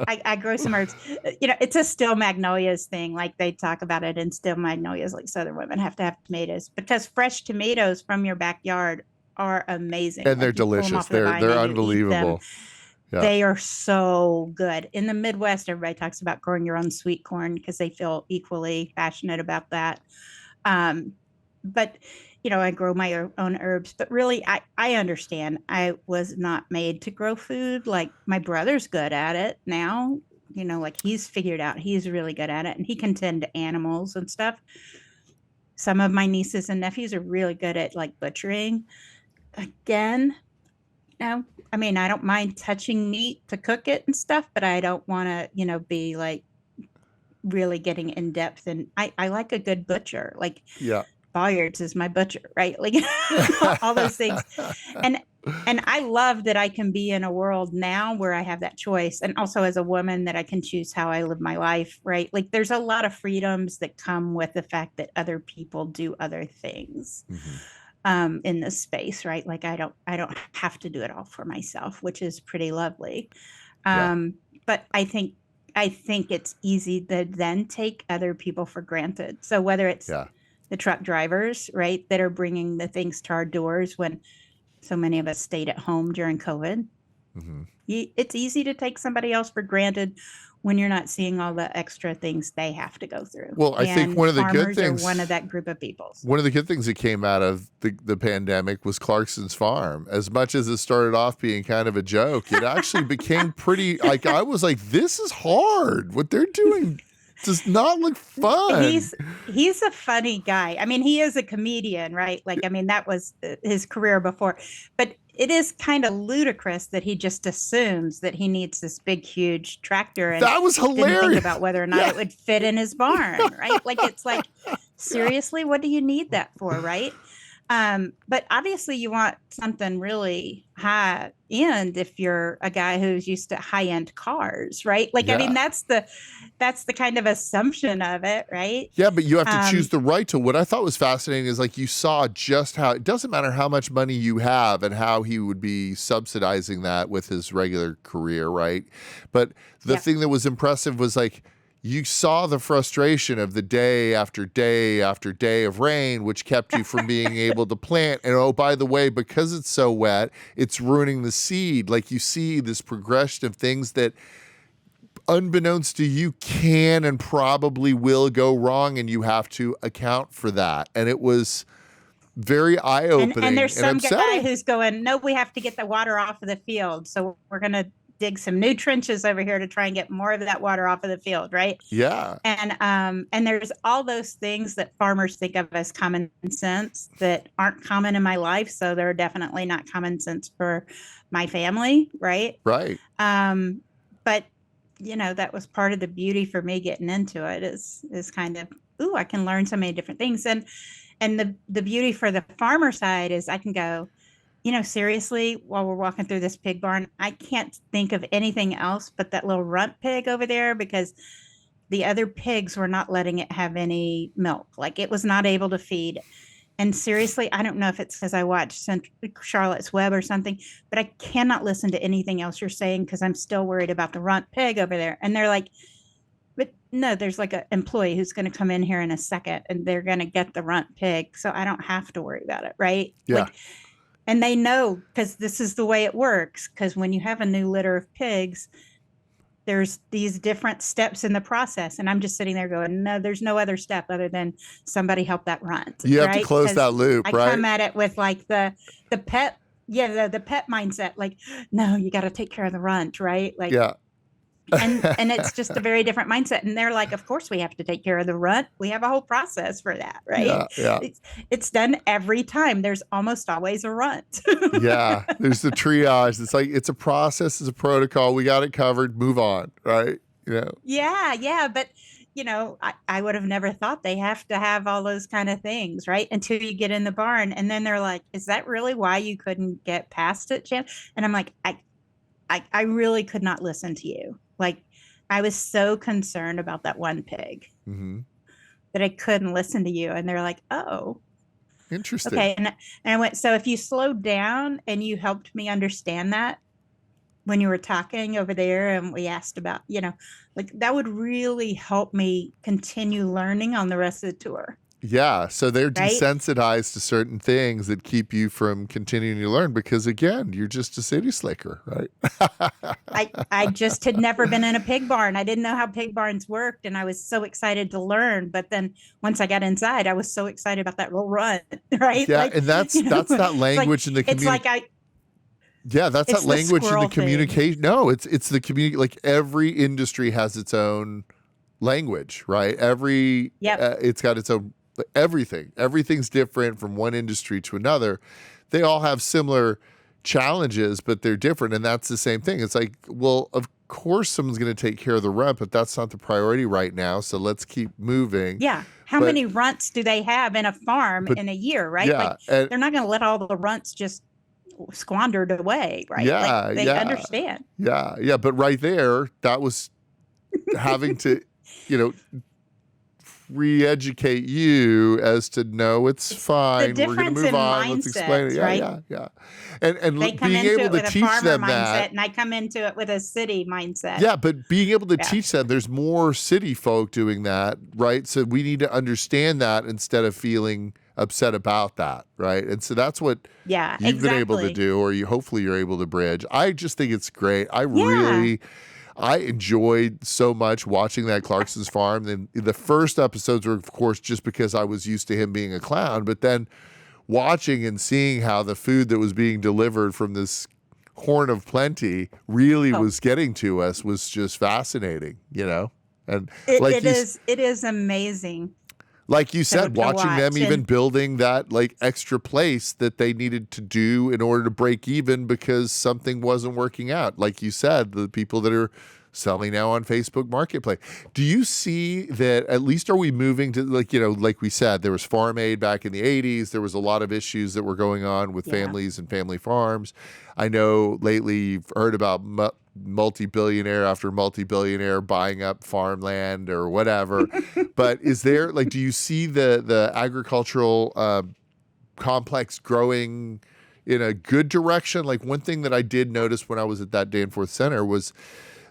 I grow some herbs. It's a still magnolias thing. Like they talk about it in still magnolias, like Southern women have to have tomatoes because fresh tomatoes from your backyard are amazing. And they're Like you pull them delicious. off the vine They're and you eat them. unbelievable. Yeah. They are so good. In the Midwest, everybody talks about growing your own sweet corn because they feel equally passionate about that. But I grow my own herbs, but really I understand I was not made to grow food. Like my brother's good at it now, like he's figured out he's really good at it and he can tend to animals and stuff. Some of my nieces and nephews are really good at like butchering. Again, I mean, I don't mind touching meat to cook it and stuff, but I don't want to, be like really getting in depth. And I like a good butcher. Like Yeah. Boyards is my butcher, right? Like all those things. And I love that I can be in a world now where I have that choice. And also as a woman that I can choose how I live my life, right? Like there's a lot of freedoms that come with the fact that other people do other things. In this space, right? Like I don't have to do it all for myself, which is pretty lovely. Yeah. But I think it's easy to then take other people for granted. So whether it's Yeah. the truck drivers, right, that are bringing the things to our doors when so many of us stayed at home during COVID, it's easy to take somebody else for granted when you're not seeing all the extra things they have to go through. Well, I think one of the good things, are one of that group of people. One of the good things that came out of the pandemic was Clarkson's farm. As much as it started off being kind of a joke, it actually became pretty, like, I was like, this is hard. What they're doing does not look fun. He's a funny guy. I mean, he is a comedian, right? Like, I mean, that was his career before, but it is kind of ludicrous that he just assumes that he needs this big, huge tractor. And that was hilarious. Didn't think about whether or not it would fit in his barn, right? Like, it's like, seriously, what do you need that for, right? But obviously you want something really high end if you're a guy who's used to high end cars, right? Like, I mean, that's the kind of assumption of it, right? Yeah, but you have to choose the right tool. What I thought was fascinating is like you saw just how it doesn't matter how much money you have and how he would be subsidizing that with his regular career, right? But the thing that was impressive was like you saw the frustration of the day after day after day of rain, which kept you from being able to plant. And oh, by the way, because it's so wet, it's ruining the seed. Like you see this progression of things that unbeknownst to you can and probably will go wrong, and you have to account for that. And it was very eye-opening and there's some upsetting. guy who's going, no, we have to get the water off of the field, so we're going to dig some new trenches over here to try and get more of that water off of the field, right? Yeah. And there's all those things that farmers think of as common sense that aren't common in my life, so they're definitely not common sense for my family, right? Right. But that was part of the beauty for me getting into it is kind of, ooh, I can learn so many different things. And the beauty for the farmer side is I can go, seriously, while we're walking through this pig barn, I can't think of anything else but that little runt pig over there because the other pigs were not letting it have any milk. Like it was not able to feed. And seriously, I don't know if it's because I watched Charlotte's Web or something, but I cannot listen to anything else you're saying because I'm still worried about the runt pig over there. And they're like, but no, there's like an employee who's going to come in here in a second and they're going to get the runt pig. So I don't have to worry about it. Right. Yeah. Like, and they know because this is the way it works. Because when you have a new litter of pigs, there's these different steps in the process. And I'm just sitting there going, no, there's no other step other than somebody help that runt, You have to right? close Because that loop, I right? come at it with like the pet, yeah, the pet mindset, like, no, you got to take care of the runt, right? Like, Yeah. and it's just a very different mindset, and they're like, of course we have to take care of the runt, we have a whole process for that, right? Yeah, yeah. It's done every time, there's almost always a runt. Yeah, there's the triage. It's like it's a process, it's a protocol. We got it covered. Move on, right? You know. Yeah, but I would have never thought they have to have all those kind of things, right? Until you get in the barn, and then they're like, is that really why you couldn't get past it, Jan? And I'm like, I really could not listen to you. Like, I was so concerned about that one pig Mm-hmm. that I couldn't listen to you. And they're like, oh, Interesting. okay. And I went, so if you slowed down and you helped me understand that when you were talking over there and we asked about, like that would really help me continue learning on the rest of the tour. Yeah, so they're Right. desensitized to certain things that keep you from continuing to learn because, again, you're just a city slicker, right? I just had never been in a pig barn. I didn't know how pig barns worked, and I was so excited to learn. But then once I got inside, I was so excited about that little run, right? Yeah, Like, and that's that it's like language in the it's like Yeah, that's that it's the language in the squirrel thing. communication. No, it's the community. Like every industry has its own language, right? Yep. It's got its own everything. Everything's different from one industry to another. They all have similar challenges, but they're different, and that's the same thing. It's like, well, of course, someone's going to take care of the rent, but that's not the priority right now. So let's keep moving. Yeah. How But many runts do they have in a farm but in a year, right? Like yeah, and they're not going to let all the runts just squandered away, right? Like yeah, they yeah, understand. yeah. But right there, that was having to, you know, re-educate you as to no, it's It's the fine. We're gonna difference move in on. Let's explain it. mindsets, Yeah, right? yeah, yeah. And They come being into able it to with a teach farmer them that. mindset, and I come into it with a city mindset. Yeah, but being able to Yeah. teach them, there's more city folk doing that, right? So we need to understand that instead of feeling upset about that, right? And so that's what Yeah, you've been able to exactly. do, or hopefully you're able to bridge. I just think it's great. Yeah. I enjoyed so much watching that Clarkson's farm. And the first episodes were, of course, just because I was used to him being a clown. But then watching and seeing how the food that was being delivered from this horn of plenty really Oh, was getting to us was just fascinating, you know? And it, like it you, is it is amazing like you said, to watching them watch. even And building that like extra place that they needed to do in order to break even because something wasn't working out. Like you said, the people that are selling now on Facebook Marketplace. Do you see that at least are we moving to like we said, there was Farm Aid back in the 80s. There was a lot of issues that were going on with yeah. families and family farms. I know lately you've heard about multi-billionaire after multi-billionaire buying up farmland or whatever. But is there do you see the agricultural complex growing in a good direction? Like one thing that I did notice when I was at that Danforth Center was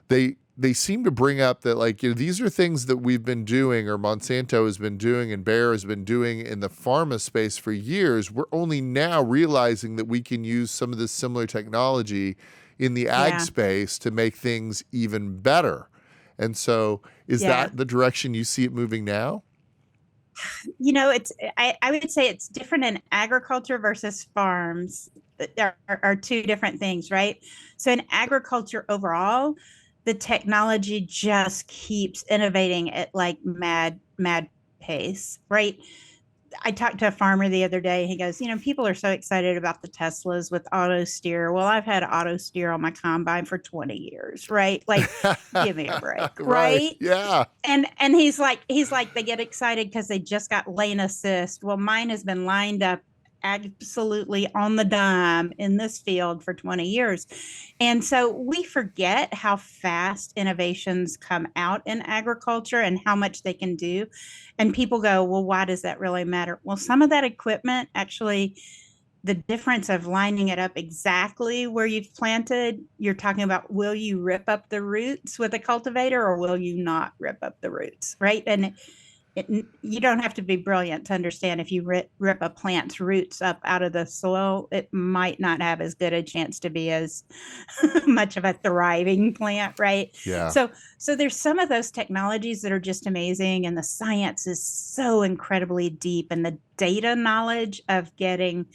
they seem to bring up that these are things that we've been doing or Monsanto has been doing and Bayer has been doing in the pharma space for years. We're only now realizing that we can use some of this similar technology in the ag Yeah. space to make things even better. And so is Yeah. that the direction you see it moving now? It's I would say it's different in agriculture versus farms. There are two different things, right? So in agriculture overall, the technology just keeps innovating at like mad pace, right? I talked to a farmer the other day. He goes, people are so excited about the Teslas with auto steer. Well, I've had auto steer on my combine for 20 years, right? Like, give me a break, Right. right? Yeah. And he's like they get excited because they just got lane assist. Well, mine has been lined up absolutely on the dime in this field for 20 years. And so we forget how fast innovations come out in agriculture and how much they can do. And people go, well, why does that really matter? Well, some of that equipment actually, the difference of lining it up exactly where you've planted, you're talking about, will you rip up the roots with a cultivator or will you not rip up the roots, right? And You don't have to be brilliant to understand if you rip a plant's roots up out of the soil, it might not have as good a chance to be as much of a thriving plant, right? Yeah. So there's some of those technologies that are just amazing, and the science is so incredibly deep, and the data knowledge of getting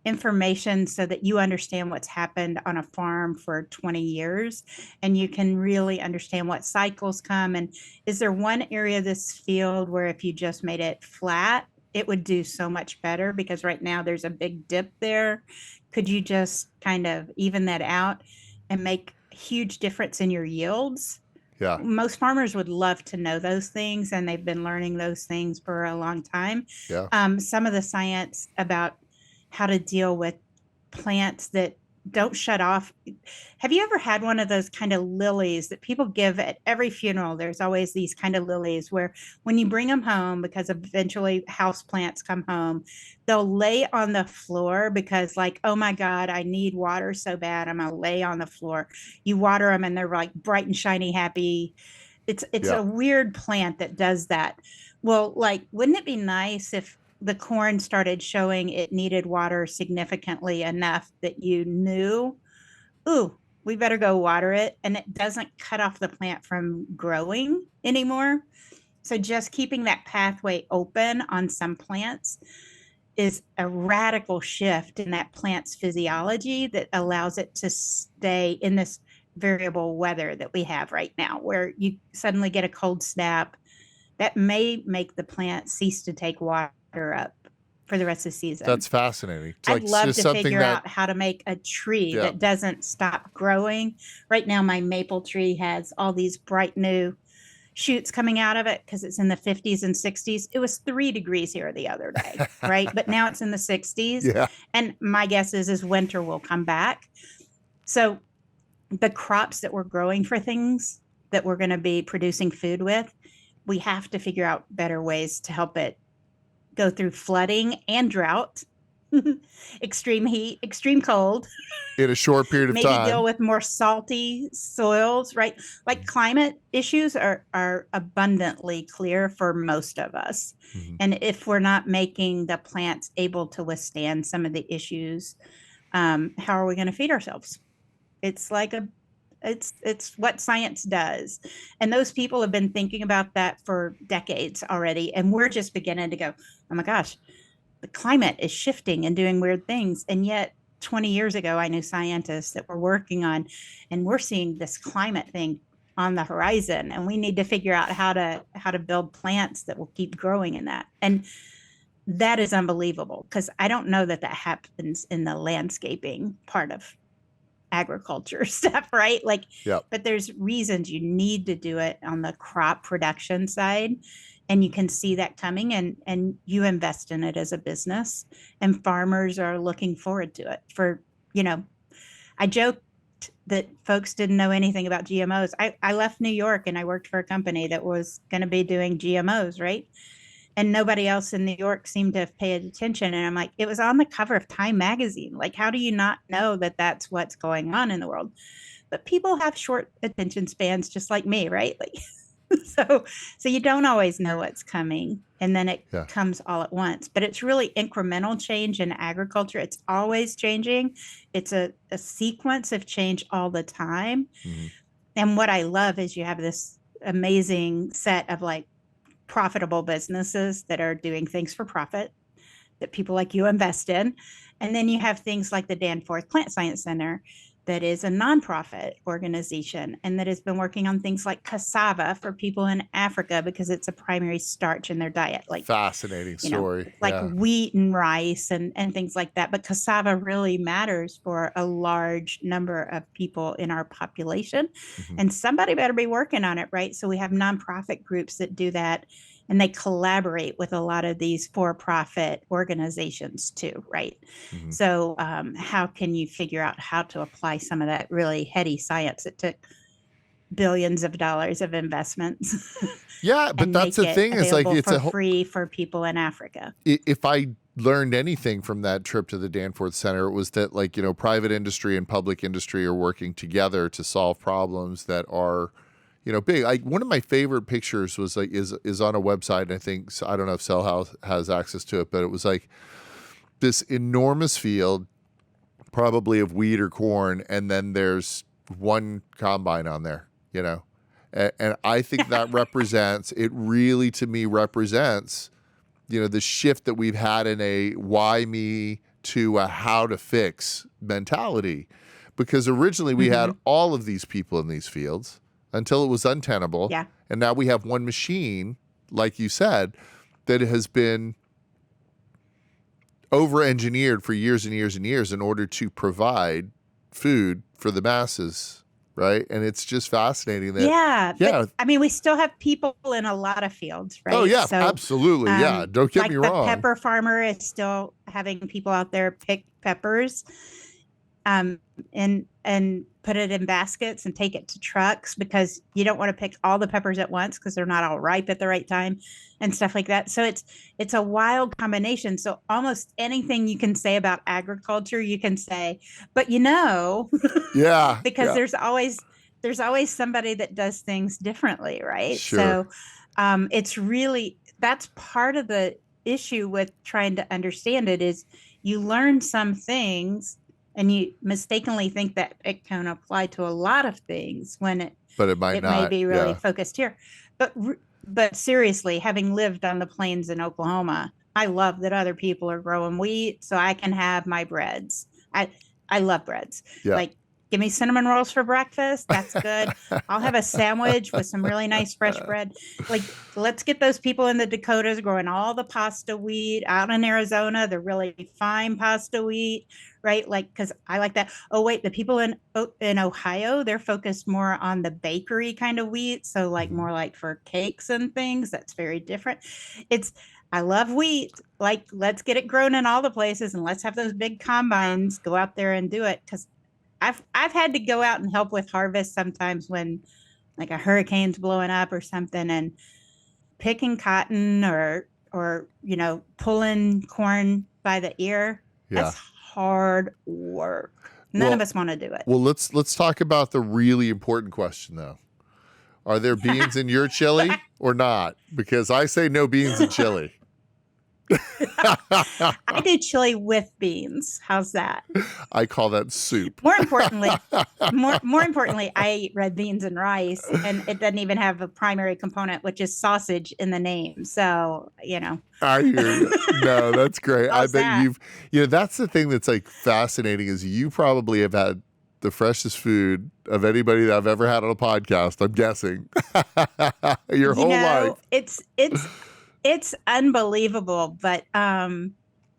information so that you understand what's happened on a farm for 20 years and you can really understand what cycles come. And is there one area of this field where if you just made it flat, it would do so much better? Because right now there's a big dip there. Could you just kind of even that out and make a huge difference in your yields? Yeah. Most farmers would love to know those things, and they've been learning those things for a long time. Yeah. Some of the science about how to deal with plants that don't shut off. Have you ever had one of those kind of lilies that people give at every funeral? There's always these kind of lilies where when you bring them home, because eventually house plants come home, they'll lay on the floor because like, oh my God, I need water so bad. I'm gonna lay on the floor. You water them and they're like bright and shiny, happy. It's Yeah. a weird plant that does that. Well, like, wouldn't it be nice if the corn started showing it needed water significantly enough that you knew, ooh, we better go water it, and it doesn't cut off the plant from growing anymore? So just keeping that pathway open on some plants is a radical shift in that plant's physiology that allows it to stay in this variable weather that we have right now, where you suddenly get a cold snap that may make the plant cease to take water up for the rest of the season. That's fascinating. It's I'd like love just to something figure that out how to make a tree Yeah. that doesn't stop growing. Right now, my maple tree has all these bright new shoots coming out of it because it's in the 50s and 60s. It was 3 degrees here the other day, right? But now it's in the 60s. Yeah. And my guess is winter will come back. So the crops that we're growing for things that we're going to be producing food with, we have to figure out better ways to help it go through flooding and drought, extreme heat, extreme cold, In a short period of maybe time. deal with more salty soils, right? Like climate issues are abundantly clear for most of us. Mhm. And if we're not making the plants able to withstand some of the issues, how are we going to feed ourselves? It's like it's what science does. And those people have been thinking about that for decades already. And we're just beginning to go, oh my gosh, the climate is shifting and doing weird things. And yet 20 years ago, I knew scientists that were working on, and we're seeing this climate thing on the horizon. And we need to figure out how to build plants that will keep growing in that. And that is unbelievable because I don't know that happens in the landscaping part of agriculture stuff, right? Like, Yep. but there's reasons you need to do it on the crop production side, and you can see that coming, and you invest in it as a business, and farmers are looking forward to it. I joked that folks didn't know anything about GMOs. I left New York and I worked for a company that was going to be doing GMOs, right? And nobody else in New York seemed to have paid attention. And I'm like, it was on the cover of Time magazine. Like, how do you not know that that's what's going on in the world? But people have short attention spans, just like me, right? Like, so you don't always know what's coming, and then it Yeah. comes all at once. But it's really incremental change in agriculture. It's always changing. It's a sequence of change all the time. Mhm. And what I love is you have this amazing set of like profitable businesses that are doing things for profit that people like you invest in. And then you have things like the Danforth Plant Science Center that is a nonprofit organization and that has been working on things like cassava for people in Africa because it's a primary starch in their diet. Like, Fascinating story. like Yeah. wheat and rice and things like that. But cassava really matters for a large number of people in our population. Mhm. And somebody better be working on it, right? So we have nonprofit groups that do that, and they collaborate with a lot of these for-profit organizations too, right? Mhm. So how can you figure out how to apply some of that really heady science that took billions of dollars of investments Yeah, but and that's make the it thing is like available it's for a whole free for people in Africa? if I learned anything from that trip to the Danforth Center, it was that private industry and public industry are working together to solve problems that are big. Like one of my favorite pictures was like is on a website. And I think I don't know if Cell House has access to it, but it was like this enormous field, probably of wheat or corn, and then there's one combine on there. And I think that really to me represents, the shift that we've had in a why me to a how to fix mentality. Because originally we had all of these people in these fields until it was untenable. Yeah. And now we have one machine, like you said, that has been over-engineered for years and years and years in order to provide food for the masses, right? And it's just fascinating that... But, I mean, we still have people in a lot of fields, right? Oh, yeah, absolutely, yeah. Don't get me wrong. Like the pepper farmer is still having people out there pick peppers and put it in baskets and take it to trucks, because you don't want to pick all the peppers at once because they're not all ripe at the right time and stuff like that. So it's a wild combination. So almost anything you can say about agriculture, you can say, but yeah, because there's always somebody that does things differently, right? Sure. So it's really, that's part of the issue with trying to understand it, is you learn some things and you mistakenly think that it can apply to a lot of things when it might not. May be really focused here. But seriously, having lived on the plains in Oklahoma, I love that other people are growing wheat so I can have my breads. I love breads. Yeah. Like, give me cinnamon rolls for breakfast. That's good. I'll have a sandwich with some really nice fresh bread. Like, let's get those people in the Dakotas growing all the pasta wheat. Out in Arizona, the really fine pasta wheat, right? Like, because I like that. Oh, wait, the people in Ohio, they're focused more on the bakery kind of wheat. So like more like for cakes and things. That's very different. I love wheat. Like, let's get it grown in all the places, and let's have those big combines go out there and do it. Because I've had to go out and help with harvest sometimes when like a hurricane's blowing up or something, and picking cotton or pulling corn by the ear. Yeah. That's hard work. None of us want to do it. Well, let's talk about the really important question though. Are there beans in your chili or not? Because I say no beans in chili. I do chili with beans. How's that? I call that soup. More importantly, I eat red beans and rice, and it doesn't even have a primary component, which is sausage in the name. So, I hear you. No, that's great. How's I bet you've, that's the thing that's like fascinating, is you probably have had the freshest food of anybody that I've ever had on a podcast, I'm guessing. Your whole life. It's unbelievable, but I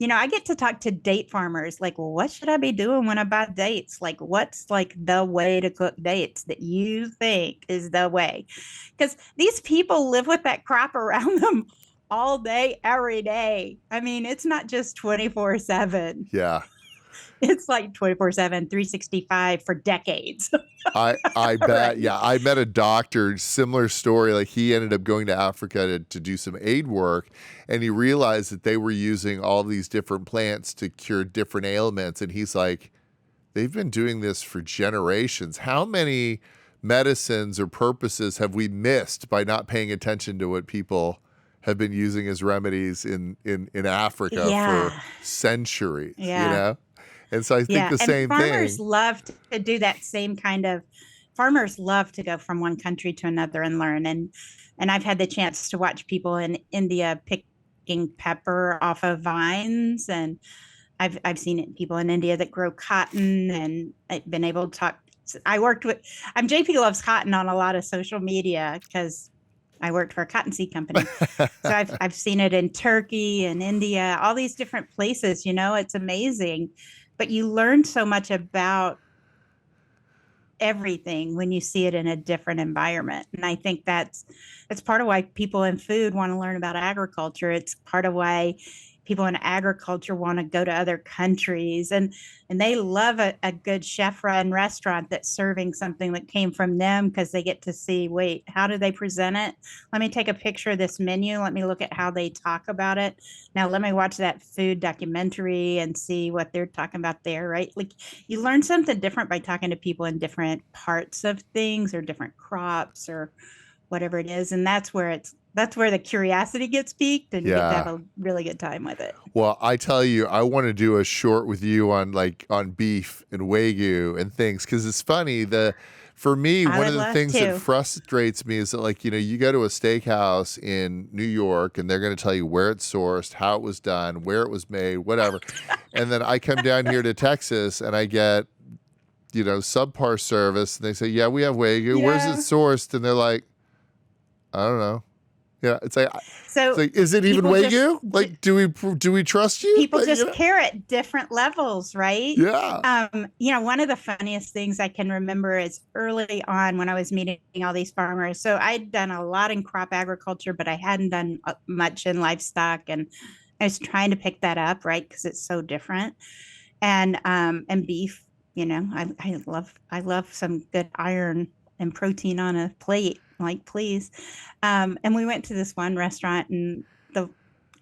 get to talk to date farmers. Like, well, what should I be doing when I buy dates? Like, what's like the way to cook dates that you think is the way? Because these people live with that crop around them all day, every day. I mean, it's not just 24/7. Yeah. It's like 24/7, 365 for decades. I bet. Right. Yeah. I met a doctor, similar story. Like, he ended up going to Africa to do some aid work, and he realized that they were using all these different plants to cure different ailments. And he's like, they've been doing this for generations. How many medicines or purposes have we missed by not paying attention to what people have been using as remedies in Africa for centuries, And so I think the same thing. Farmers love to do that same kind of. Farmers love to go from one country to another and learn. And I've had the chance to watch people in India picking pepper off of vines, and I've seen people in India that grow cotton, and I've been able to talk. I'm JP Loves Cotton on a lot of social media because I worked for a cottonseed company. So I've seen it in Turkey and India, all these different places. It's amazing. But you learn so much about everything when you see it in a different environment. And I think that's part of why people in food want to learn about agriculture. It's part of why people in agriculture want to go to other countries, and they love a good chef run restaurant that's serving something that came from them, because they get to see, wait, how do they present it? Let me take a picture of this menu, let me look at how they talk about it, now let me watch that food documentary and see what they're talking about there, right? Like, you learn something different by talking to people in different parts of things or different crops or whatever it is, and that's where the curiosity gets piqued, and you get to have Yeah. a really good time with it. Well, I tell you, I want to do a short with you on on beef and Wagyu and things, because it's funny. For me, I one would of the love things that to. frustrates me is that, like, you go to a steakhouse in New York and they're going to tell you where it's sourced, how it was done, where it was made, whatever. And then I come down here to Texas and I get, subpar service, and they say, yeah, we have Wagyu. Where's it Yeah. sourced? And they're like, I don't know. Yeah, So is it even people just Wagyu? Like, do we trust you? people just care at different levels, right? Yeah. One of the funniest things I can remember is early on when I was meeting all these farmers. So I'd done a lot in crop agriculture, but I hadn't done much in livestock, and I was trying to pick that up, right? Because it's so different. And beef, I love some good iron and protein on a plate, like, please. And we went to this one restaurant, and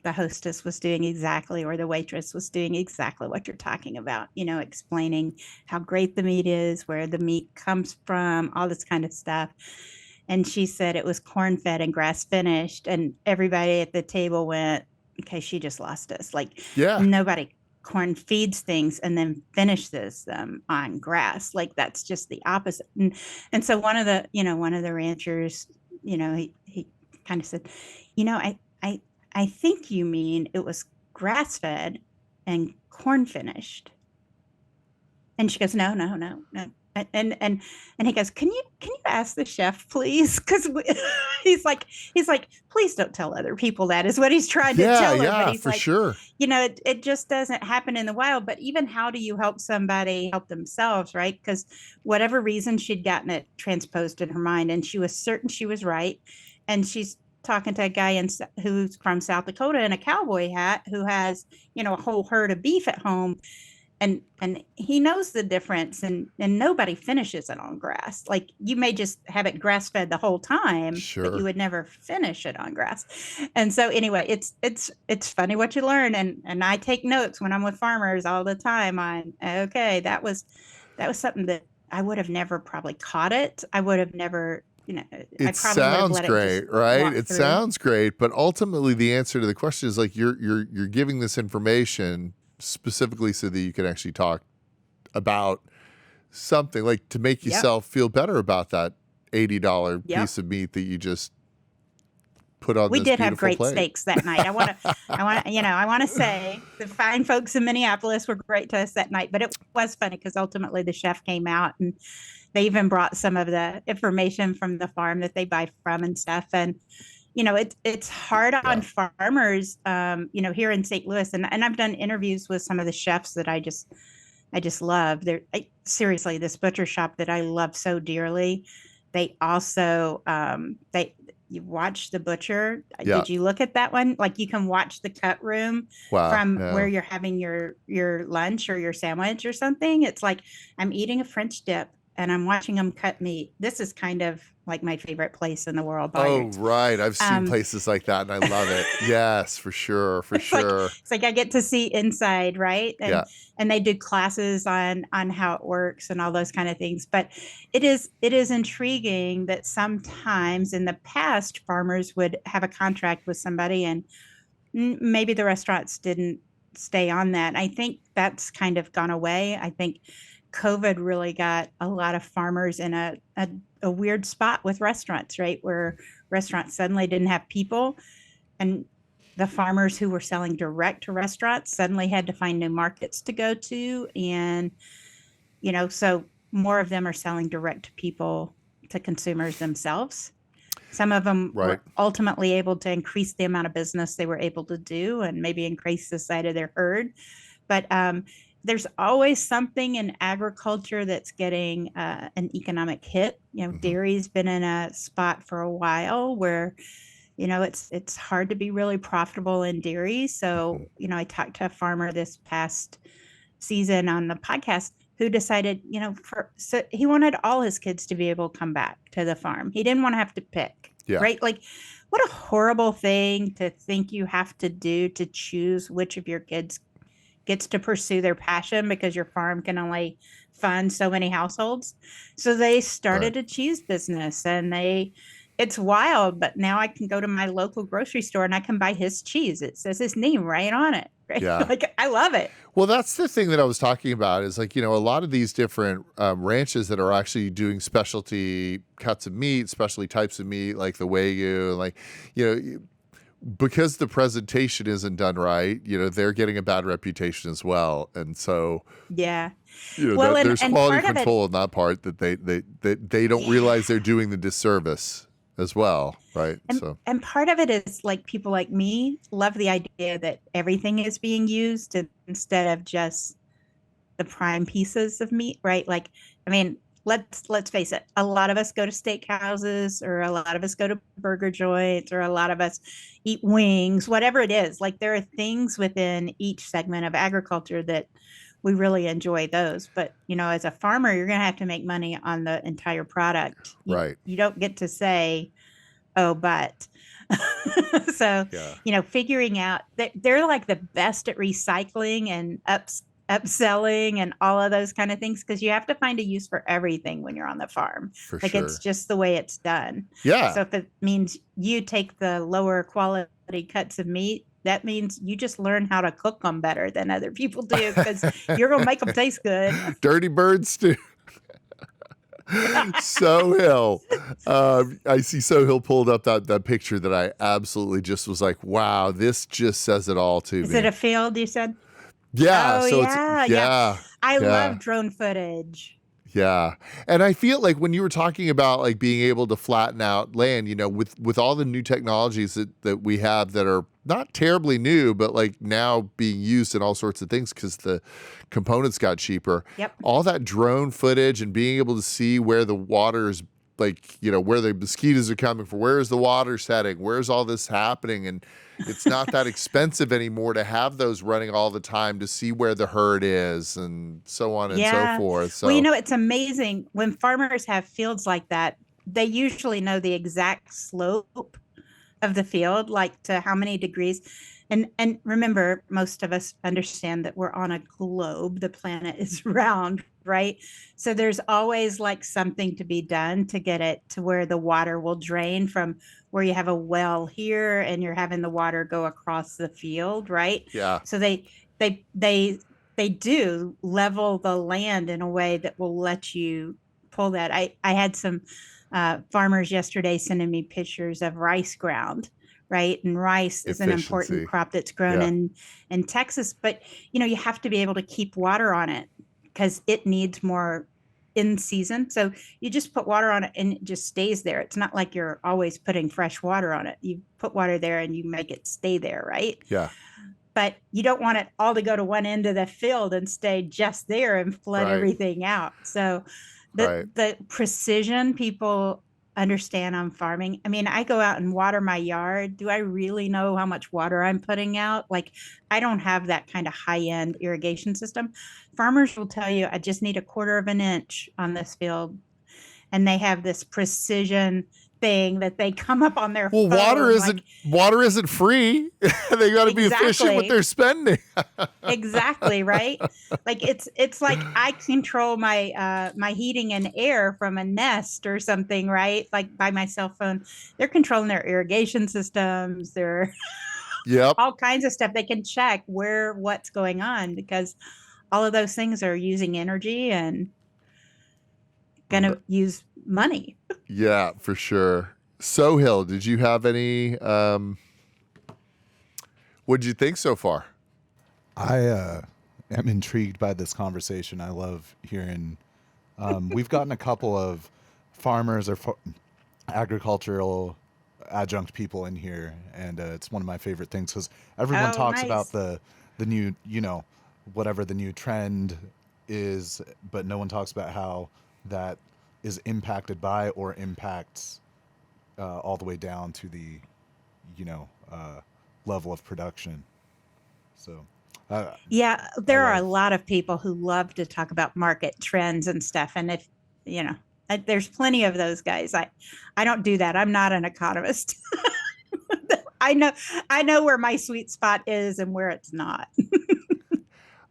the hostess was doing exactly, or the waitress was doing exactly what you're talking about, explaining how great the meat is, where the meat comes from, all this kind of stuff. And she said it was corn fed and grass finished. And everybody at the table went, okay, she just lost us. Like, Yeah. nobody corn feeds things and then finishes them on grass. Like, that's just the opposite. And so one of the ranchers, he kind of said, I think you mean it was grass fed and corn finished. And she goes, no, no, no, no. And he goes, can you ask the chef, please? Because he's like, please don't tell other people that, is what he's trying to tell her. Yeah, But he's for like, sure. it just doesn't happen in the wild. But even, how do you help somebody help themselves, right? Because whatever reason, she'd gotten it transposed in her mind, and she was certain she was right. And she's talking to a guy who's from South Dakota in a cowboy hat, who has, a whole herd of beef at home, and he knows the difference, and nobody finishes it on grass. Like, you may just have it grass fed the whole time, Sure. but you would never finish it on grass. And so anyway, it's funny what you learn, and I take notes when I'm with farmers all the time on, okay, that was something that I would have never probably caught it. I would have never, It sounds great, right? It sounds great, but ultimately the answer to the question is, like, you're giving this information specifically so that you can actually talk about something, like, to make yourself feel better about that $80 piece of meat that you just put on. We this did have great plate. steaks that night. I want to say the fine folks in Minneapolis were great to us that night, but it was funny because ultimately the chef came out, and they even brought some of the information from the farm that they buy from and stuff. And it's hard on farmers, here in St. Louis. And I've done interviews with some of the chefs that I just love. Seriously, this butcher shop that I love so dearly, they also, you watch the butcher. Yeah. Did you look at that one? Like, you can watch the cut room from where you're having your lunch or your sandwich or something. It's like I'm eating a French dip and I'm watching them cut meat. This is kind of like my favorite place in the world. Oh, right. I've seen places like that, and I love it. Yes, for sure. For sure. It's like I get to see inside, right? And they do classes on how it works and all those kind of things. But it is intriguing that sometimes in the past, farmers would have a contract with somebody, and maybe the restaurants didn't stay on that. I think that's kind of gone away. I think COVID really got a lot of farmers in a weird spot with restaurants, right? Where restaurants suddenly didn't have people, and the farmers who were selling direct to restaurants suddenly had to find new markets to go to. And, so more of them are selling direct to people, to consumers themselves. Some of them were ultimately able to increase the amount of business they were able to do, and maybe increase the size of their herd. But there's always something in agriculture that's getting an economic hit. Dairy's been in a spot for a while where It's hard to be really profitable in dairy. Mhm. So, I talked to a farmer this past season on the podcast who decided, so he wanted all his kids to be able to come back to the farm. He didn't want to have to pick, Yeah, right? Like, what a horrible thing to think you have to do to choose which of your kids gets to pursue their passion because your farm can only fund so many households. So they right. started a cheese business, and it's wild, but now I can go to my local grocery store and I can buy his cheese. It says his name right on it. Right? Yeah. Like, I love it. Well, that's the thing that I was talking about is like, a lot of these different ranches that are actually doing specialty cuts of meat, specialty types of meat, like the Wagyu, like, because the presentation isn't done right, they're getting a bad reputation as well. And so, Yeah. Well, there's and quality part of it, control in that part that they don't realize yeah. they're doing the disservice as well. Right. And So, and part of it is like people like me love the idea that everything is being used instead of just the prime pieces of meat, right? Like, I mean, let's face it. A lot of us go to steakhouses, or a lot of us go to burger joints, or a lot of us eat wings, whatever it is. Like, there are things within each segment of agriculture that we really enjoy those. But, as a farmer, you're going to have to make money on the entire product. You right. you don't get to say, oh, but so, Yeah. figuring out that they're like the best at recycling and upselling and all of those kind of things, because you have to find a use for everything when you're on the farm. For Like, it's sure. just the way it's done. Yeah. So if it means you take the lower quality cuts of meat, that means you just learn how to cook them better than other people do, because you're going to make them taste good. Dirty birds too. Sohill. I see Sohill pulled up that picture that I absolutely just was like, wow, this just says it all to Is me. it a field, you said? Yeah. Oh, So it's, yeah. Yeah. yeah. I Yeah. love drone footage. Yeah. And I feel like when you were talking about like being able to flatten out land, with all the new technologies that we have that are not terribly new, but like now being used in all sorts of things because the components got cheaper, Yep. all that drone footage and being able to see where the water is, like, where the mosquitoes are coming from, where is the water setting, where's all this happening. And it's not that expensive anymore to have those running all the time to see where the herd is and so on and so Yeah. forth. Well, So, it's amazing when farmers have fields like that. They usually know the exact slope of the field, like to how many degrees. And remember, most of us understand that we're on a globe. The planet is round, right? So there's always like something to be done to get it to where the water will drain from where you have a well here and you're having the water go across the field, right? yeah. So they do level the land in a way that will let you pull that. I had some farmers yesterday sending me pictures of rice ground, right? And rice is an important Efficiency. crop that's grown Yeah. in Texas, but you have to be able to keep water on it because it needs more in season. So you just put water on it and it just stays there. It's not like you're always putting fresh water on it. You put water there and you make it stay there, right? Yeah. But you don't want it all to go to one end of the field and stay just there and flood Right. everything out. So Right. the precision people understand on farming. I mean, I go out and water my yard. Do I really know how much water I'm putting out? Like, I don't have that kind of high-end irrigation system. Farmers will tell you, I just need a quarter of an inch on this field. And they have this precision thing that they come up on their Well, phone. water isn't free. They got to be efficient with Exactly. their spending. Exactly, right? Like, it's like I control my heating and air from a Nest or something, right? Like, by my cell phone. They're controlling their irrigation systems, their Yep. all kinds of stuff. They can check what's going on because all of those things are using energy and gonna use money. Yeah, for sure. Sohill, did you have any what'd you think so far? I am intrigued by this conversation. I love hearing. We've gotten a couple of farmers or agricultural adjunct people in here, and it's one of my favorite things because everyone Oh, talks nice. about the new, whatever the new trend is, but no one talks about how that is impacted by or impacts all the way down to the level of production. So, Yeah, there are a love- lot of people who love to talk about market trends and stuff. And if, there's plenty of those guys. I don't do that. I'm not an economist. I know where my sweet spot is and where it's not.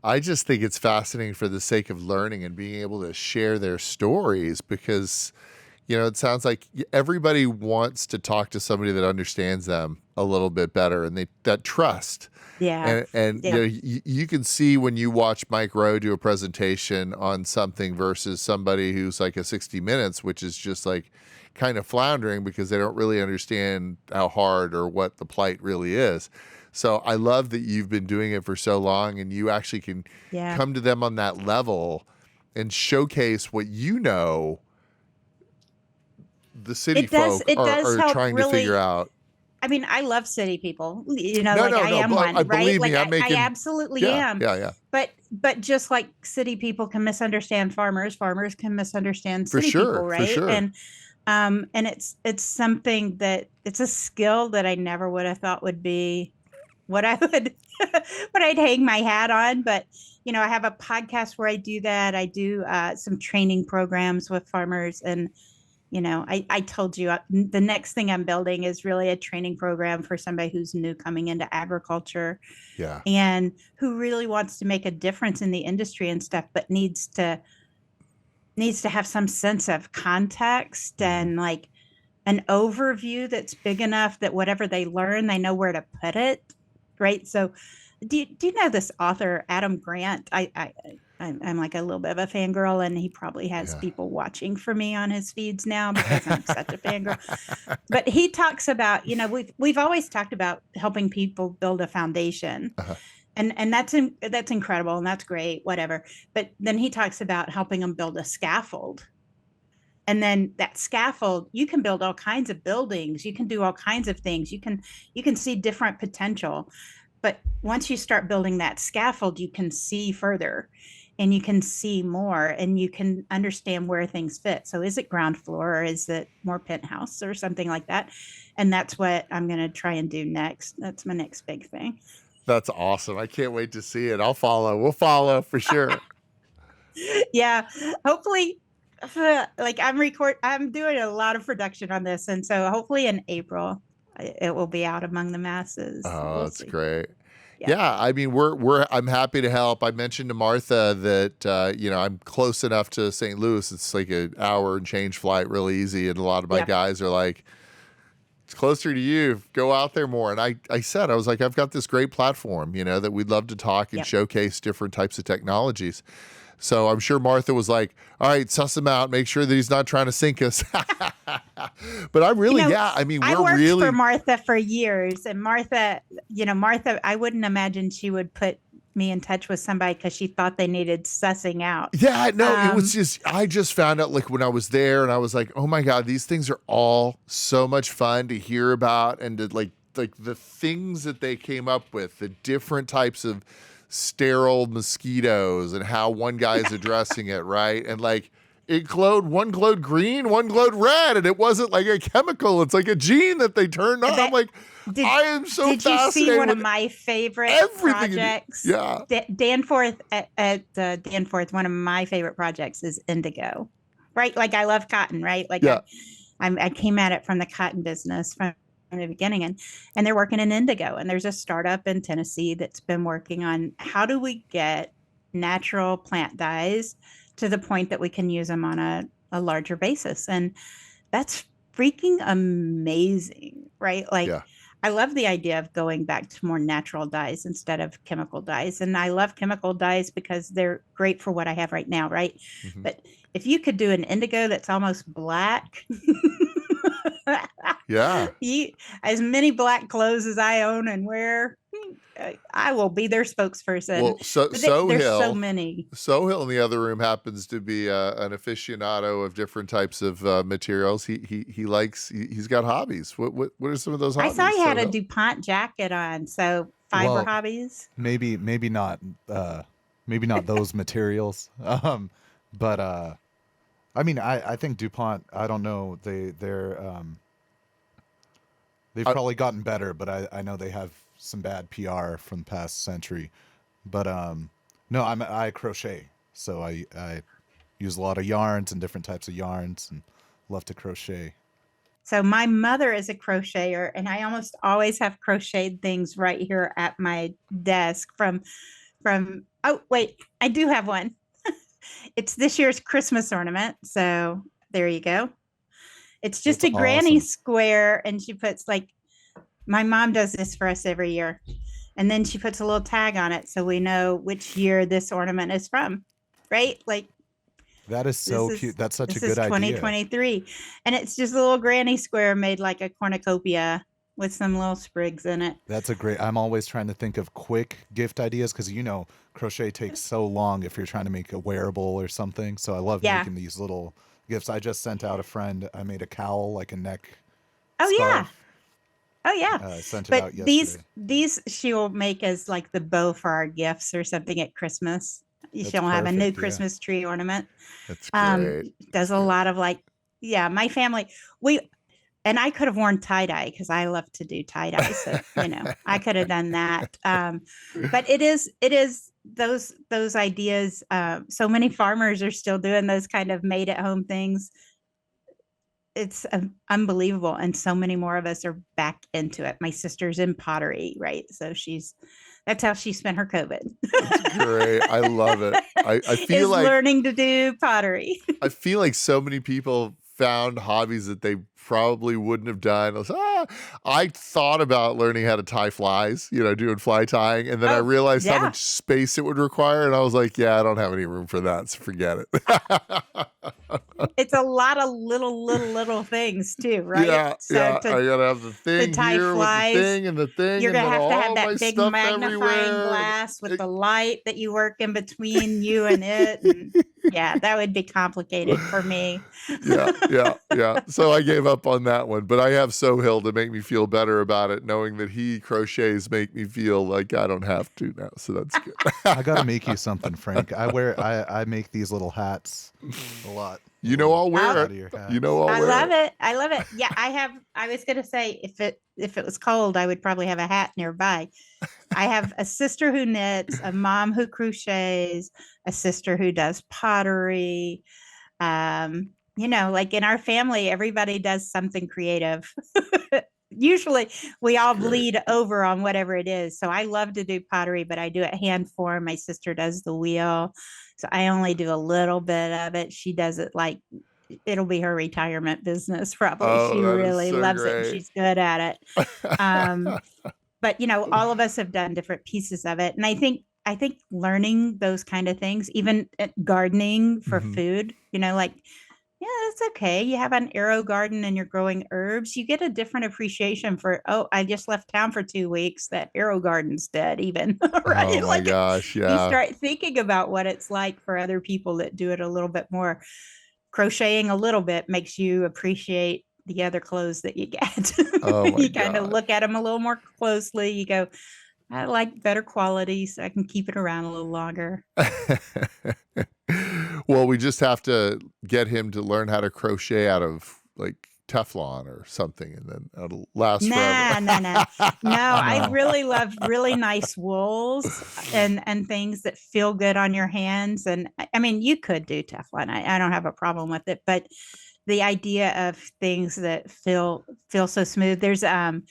I just think it's fascinating for the sake of learning and being able to share their stories because, it sounds like everybody wants to talk to somebody that understands them a little bit better and that trust. Yeah. And Yeah. you can see when you watch Mike Rowe do a presentation on something versus somebody who's like a 60 Minutes, which is just like kind of floundering because they don't really understand how hard or what the plight really is. So I love that you've been doing it for so long and you actually can come to them on that level and showcase what the city folk are trying to figure out. I mean, I love city people, I am one, right? Believe me, I absolutely am. Yeah. But just like city people can misunderstand farmers can misunderstand city people, right? For sure. And it's something that it's a skill that I never would have thought would be what I would, what I'd hang my hat on. But, I have a podcast where I do that. I do some training programs with farmers and, I told you the next thing I'm building is really a training program for somebody who's new coming into agriculture. Yeah. And who really wants to make a difference in the industry and stuff, but needs to have some sense of context and like an overview that's big enough that whatever they learn, they know where to put it. Right. So do you know this author, Adam Grant? I'm like a little bit of a fangirl, and he probably has people watching for me on his feeds now because I'm such a fangirl. But he talks about, we've always talked about helping people build a foundation. And that's incredible and that's great, whatever. But then he talks about helping them build a scaffold. And then that scaffold, you can build all kinds of buildings. You can do all kinds of things. You can see different potential. But once you start building that scaffold, you can see further and you can see more and you can understand where things fit. So is it ground floor or is it more penthouse or something like that? And that's what I'm going to try and do next. That's my next big thing. That's awesome. I can't wait to see it. I'll follow. We'll follow for sure. Yeah. Hopefully, like I'm doing a lot of production on this. And so hopefully in April, it will be out among the masses. Oh, that's great. Yeah. I mean, I'm happy to help. I mentioned to Martha that, I'm close enough to St. Louis. It's like an hour and change flight, really easy. And a lot of my guys are like, it's closer to you. Go out there more. And I said, I was like, I've got this great platform, that we'd love to talk and showcase different types of technologies. So I'm sure Martha was like, all right, suss him out. Make sure that he's not trying to sink us. But I really, I mean, I worked for Martha for years. And Martha, I wouldn't imagine she would put me in touch with somebody because she thought they needed sussing out. Yeah, no, it was just, I just found out like when I was there and I was like, oh my God, these things are all so much fun to hear about and to like the things that they came up with, the different types of sterile mosquitoes and how one guy's addressing it, right? And like one glowed green, one glowed red, and it wasn't like a chemical, it's like a gene that they turned on. I'm like, I am so fascinated. Did you see one of my favorite projects? Yeah. Danforth at Danforth, one of my favorite projects is indigo, right? Like I love cotton, right? Like I came at it from the cotton business from the beginning, and they're working in indigo, and there's a startup in Tennessee that's been working on how do we get natural plant dyes to the point that we can use them on a larger basis. And that's freaking amazing, right? Like I love the idea of going back to more natural dyes instead of chemical dyes. And I love chemical dyes because they're great for what I have right now, right? Mm-hmm. But if you could do an indigo that's almost black, as many black clothes as I own and wear, I will be their spokesperson. Well, there's so many. Sohill in the other room happens to be an aficionado of different types of materials. He's got hobbies. What are some of those hobbies? I saw he had a DuPont jacket on. So fiber hobbies. Maybe not those materials. But I mean, I think DuPont. I don't know. They're They've probably gotten better, but I know they have some bad PR from the past century. But no, I crochet, so I use a lot of yarns and different types of yarns, and love to crochet. So my mother is a crocheter, and I almost always have crocheted things right here at my desk oh wait, I do have one. It's this year's Christmas ornament. So there you go. It's just That's a granny awesome. square, and she puts like, my mom does this for us every year. And then she puts a little tag on it so we know which year this ornament is from, right? Like, That is so cute. That's such a this is good idea. 2023. And it's just a little granny square made like a cornucopia with some little sprigs in it. That's a great. I'm always trying to think of quick gift ideas because crochet takes so long if you're trying to make a wearable or something. So I love making these little gifts. I just sent out a friend. I made a cowl, like a neck scarf. Oh yeah. I sent it But out yesterday. these she'll make as like the bow for our gifts or something at Christmas. That's She'll have a new perfect, yeah. Christmas tree ornament. That's great. Does a lot of like, my family, and I could have worn tie-dye because I love to do tie-dye. So, I could have done that. But it is those ideas. So many farmers are still doing those kind of made at home things. It's unbelievable. And so many more of us are back into it. My sister's in pottery, right? So that's how she spent her COVID. That's great. I love it. I feel like learning to do pottery. I feel like so many people found hobbies that they probably wouldn't have done. I thought about learning how to tie flies, doing fly tying. And then I realized how much space it would require. And I was like, I don't have any room for that. So forget it. It's a lot of little things too, right? Yeah, I gotta have the thing here flies, with the thing and the thing. You're gonna and have to have that big magnifying glass with the light that you work in between you and it. And that would be complicated for me. Yeah. So I gave up on that one. But I have Sohill to make me feel better about it, knowing that he crochets make me feel like I don't have to now. So that's good. I gotta make you something, Frank. I make these little hats a lot. I'll wear it. I love it. I love it. Yeah, I was gonna say if it was cold, I would probably have a hat nearby. I have a sister who knits, a mom who crochets, a sister who does pottery. Like in our family, everybody does something creative. Usually we all bleed over on whatever it is. So I love to do pottery, but I do it hand form. My sister does the wheel. So I only do a little bit of it. She does it like it'll be her retirement business probably. She really loves it. And she's good at it. But all of us have done different pieces of it. And I think learning those kind of things, even gardening for food, it's okay. You have an arrow garden and you're growing herbs. You get a different appreciation for, I just left town for 2 weeks. That arrow garden's dead even. Right? Oh my gosh. Yeah. You start thinking about what it's like for other people that do it a little bit more. Crocheting a little bit makes you appreciate the other clothes that you get. You kind of look at them a little more closely. You go, I like better quality so I can keep it around a little longer. Well, we just have to get him to learn how to crochet out of like Teflon or something, and then it'll last forever. No. I really love really nice wools and things that feel good on your hands. And I mean, you could do Teflon. I don't have a problem with it, but the idea of things that feel so smooth. There's I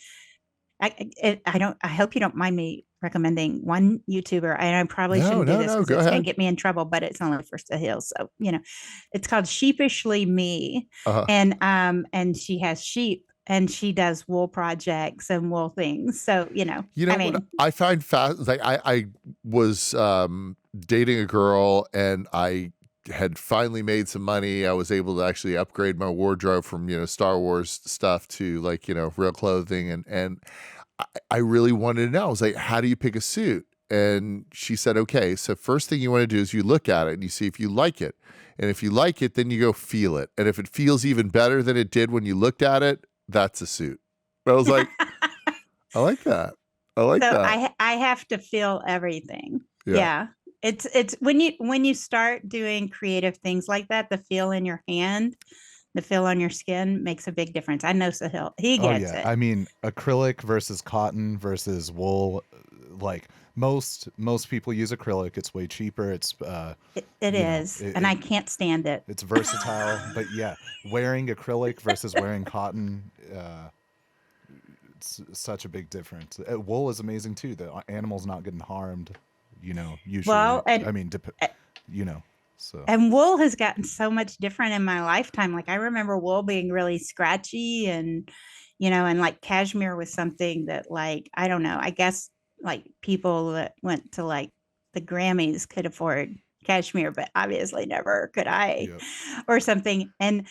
hope you don't mind me recommending one YouTuber, and I probably shouldn't do this because it's going to get me in trouble, but it's only for Sohill. So, it's called Sheepishly Me. And she has sheep and she does wool projects and wool things. So, what I find fast, like I was dating a girl and I had finally made some money. I was able to actually upgrade my wardrobe from, Star Wars stuff to like, real clothing. And I really wanted to know, I was like, how do you pick a suit? And she said, okay, so first thing you want to do is you look at it and you see if you like it. And if you like it, then you go feel it. And if it feels even better than it did when you looked at it, that's a suit. I was like, I like that. That. I have to feel everything. Yeah. It's when you start doing creative things like that, the feel in your hand, the feel on your skin makes a big difference. I know Sahil, he Oh gets yeah. it. I mean, acrylic versus cotton versus wool, like most people use acrylic. It's way cheaper. It's It you know, is, and I can't stand it. it's versatile. But yeah, wearing acrylic versus wearing cotton, it's such a big difference. Wool is amazing too. The animal's not getting harmed, usually. Well, I mean, so. and wool has gotten so much different in my lifetime. Like I remember wool being really scratchy and, and like cashmere was something that like, I don't know, I guess like people that went to like the Grammys could afford cashmere, but obviously never could I Yep. or something. And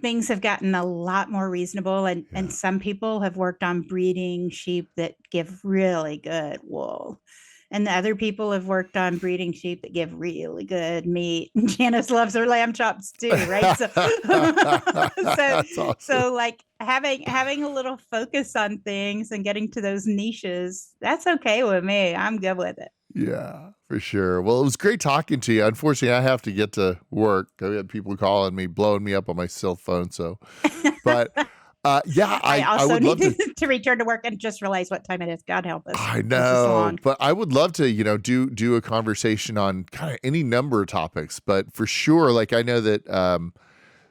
things have gotten a lot more reasonable and some people have worked on breeding sheep that give really good wool. And the other people have worked on breeding sheep that give really good meat. Janice loves her lamb chops too, right? So, That's awesome. so like having a little focus on things and getting to those niches, that's okay with me. I'm good with it. Yeah, for sure. Well, it was great talking to you. Unfortunately, I have to get to work. I had people calling me, blowing me up on my cell phone. So, but yeah, I I also would love need to. to return to work and just realize what time it is. God help us. I This is know, long. but I would love to, do a conversation on kind of any number of topics. But for sure, like I know that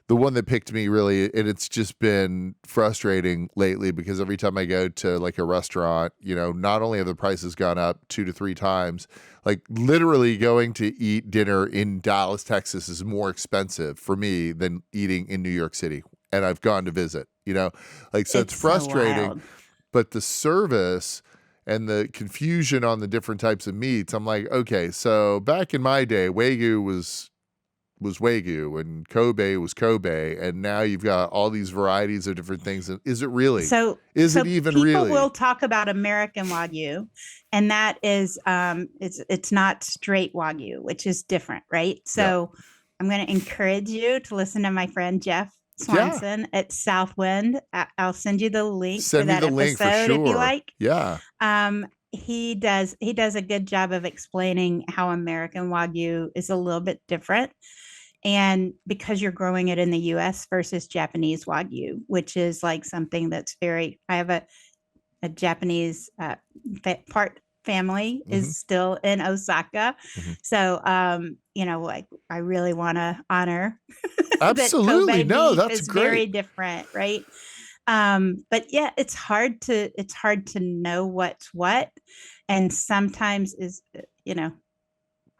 the one that picked me really, and it's just been frustrating lately because every time I go to like a restaurant, not only have the prices gone up 2 to 3 times, like literally going to eat dinner in Dallas, Texas is more expensive for me than eating in New York City. And I've gone to visit, like, so it's frustrating, wild. but the service and the confusion on the different types of meats, I'm like, okay, so back in my day, Wagyu was Wagyu and Kobe was Kobe, and now you've got all these varieties of different things. And is it really? So Is it even people really? will talk about American Wagyu, and that is it's not straight Wagyu, which is different, right? So I'm going to encourage you to listen to my friend Jeff Swanson at Southwind. I'll send you the link Send for me that the episode link for sure. if you like. Yeah. He does a good job of explaining how American Wagyu is a little bit different. And because you're growing it in the US versus Japanese Wagyu, which is like something that's I have a Japanese part family is still in Osaka. So, like I really want to honor Absolutely. that Kobe No, beef that's is great. very different, right? But yeah, it's hard to know what's what. And sometimes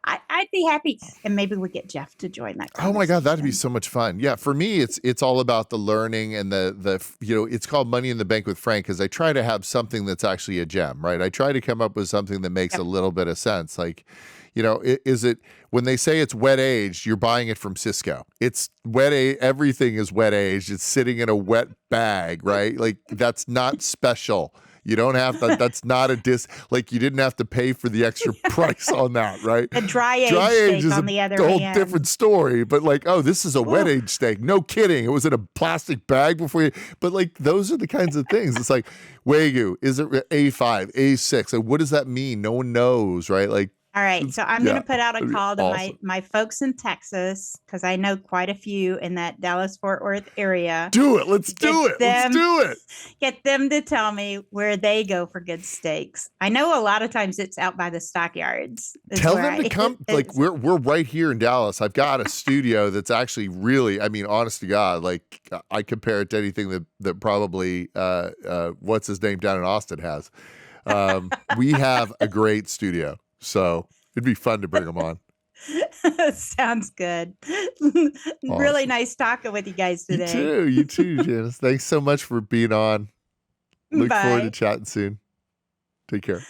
I'd be happy, and maybe we get Jeff to join that conversation. Oh my God, that'd be so much fun. Yeah, for me, it's all about the learning and the it's called Money in the Bank with Frank because I try to have something that's actually a gem, right? I try to come up with something that makes a little bit of sense. Like, is it when they say it's wet aged, you're buying it from Cisco. It's everything is wet aged. It's sitting in a wet bag, right? Like that's not special. You don't have to, that's not like you didn't have to pay for the extra price on that, right? A dry age steak, on the other whole hand. different story, but like, oh, this is a wet age steak. No kidding. It was in a plastic bag before but like, those are the kinds of things. It's like, Wagyu, is it A5, A6? Like, what does that mean? No one knows, right? Like, all right. So I'm going to put out a call to awesome. my folks in Texas, because I know quite a few in that Dallas-Fort Worth area. Do it. Let's do it. Let's do it. Get them to tell me where they go for good steaks. I know a lot of times it's out by the stockyards. Tell them to come. Like we're right here in Dallas. I've got a studio that's actually really, I mean, honest to God, like I compare it to anything that probably what's his name down in Austin has. We have a great studio. So it'd be fun to bring them on. Sounds good. Awesome. Really nice talking with you guys today. You too, Janice. Thanks so much for being on. Look forward to chatting soon. Take care.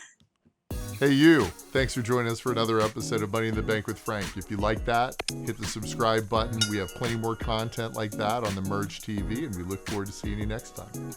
Hey, you. Thanks for joining us for another episode of Money in the Bank with Frank. If you like that, hit the subscribe button. We have plenty more content like that on the Merge TV, and we look forward to seeing you next time.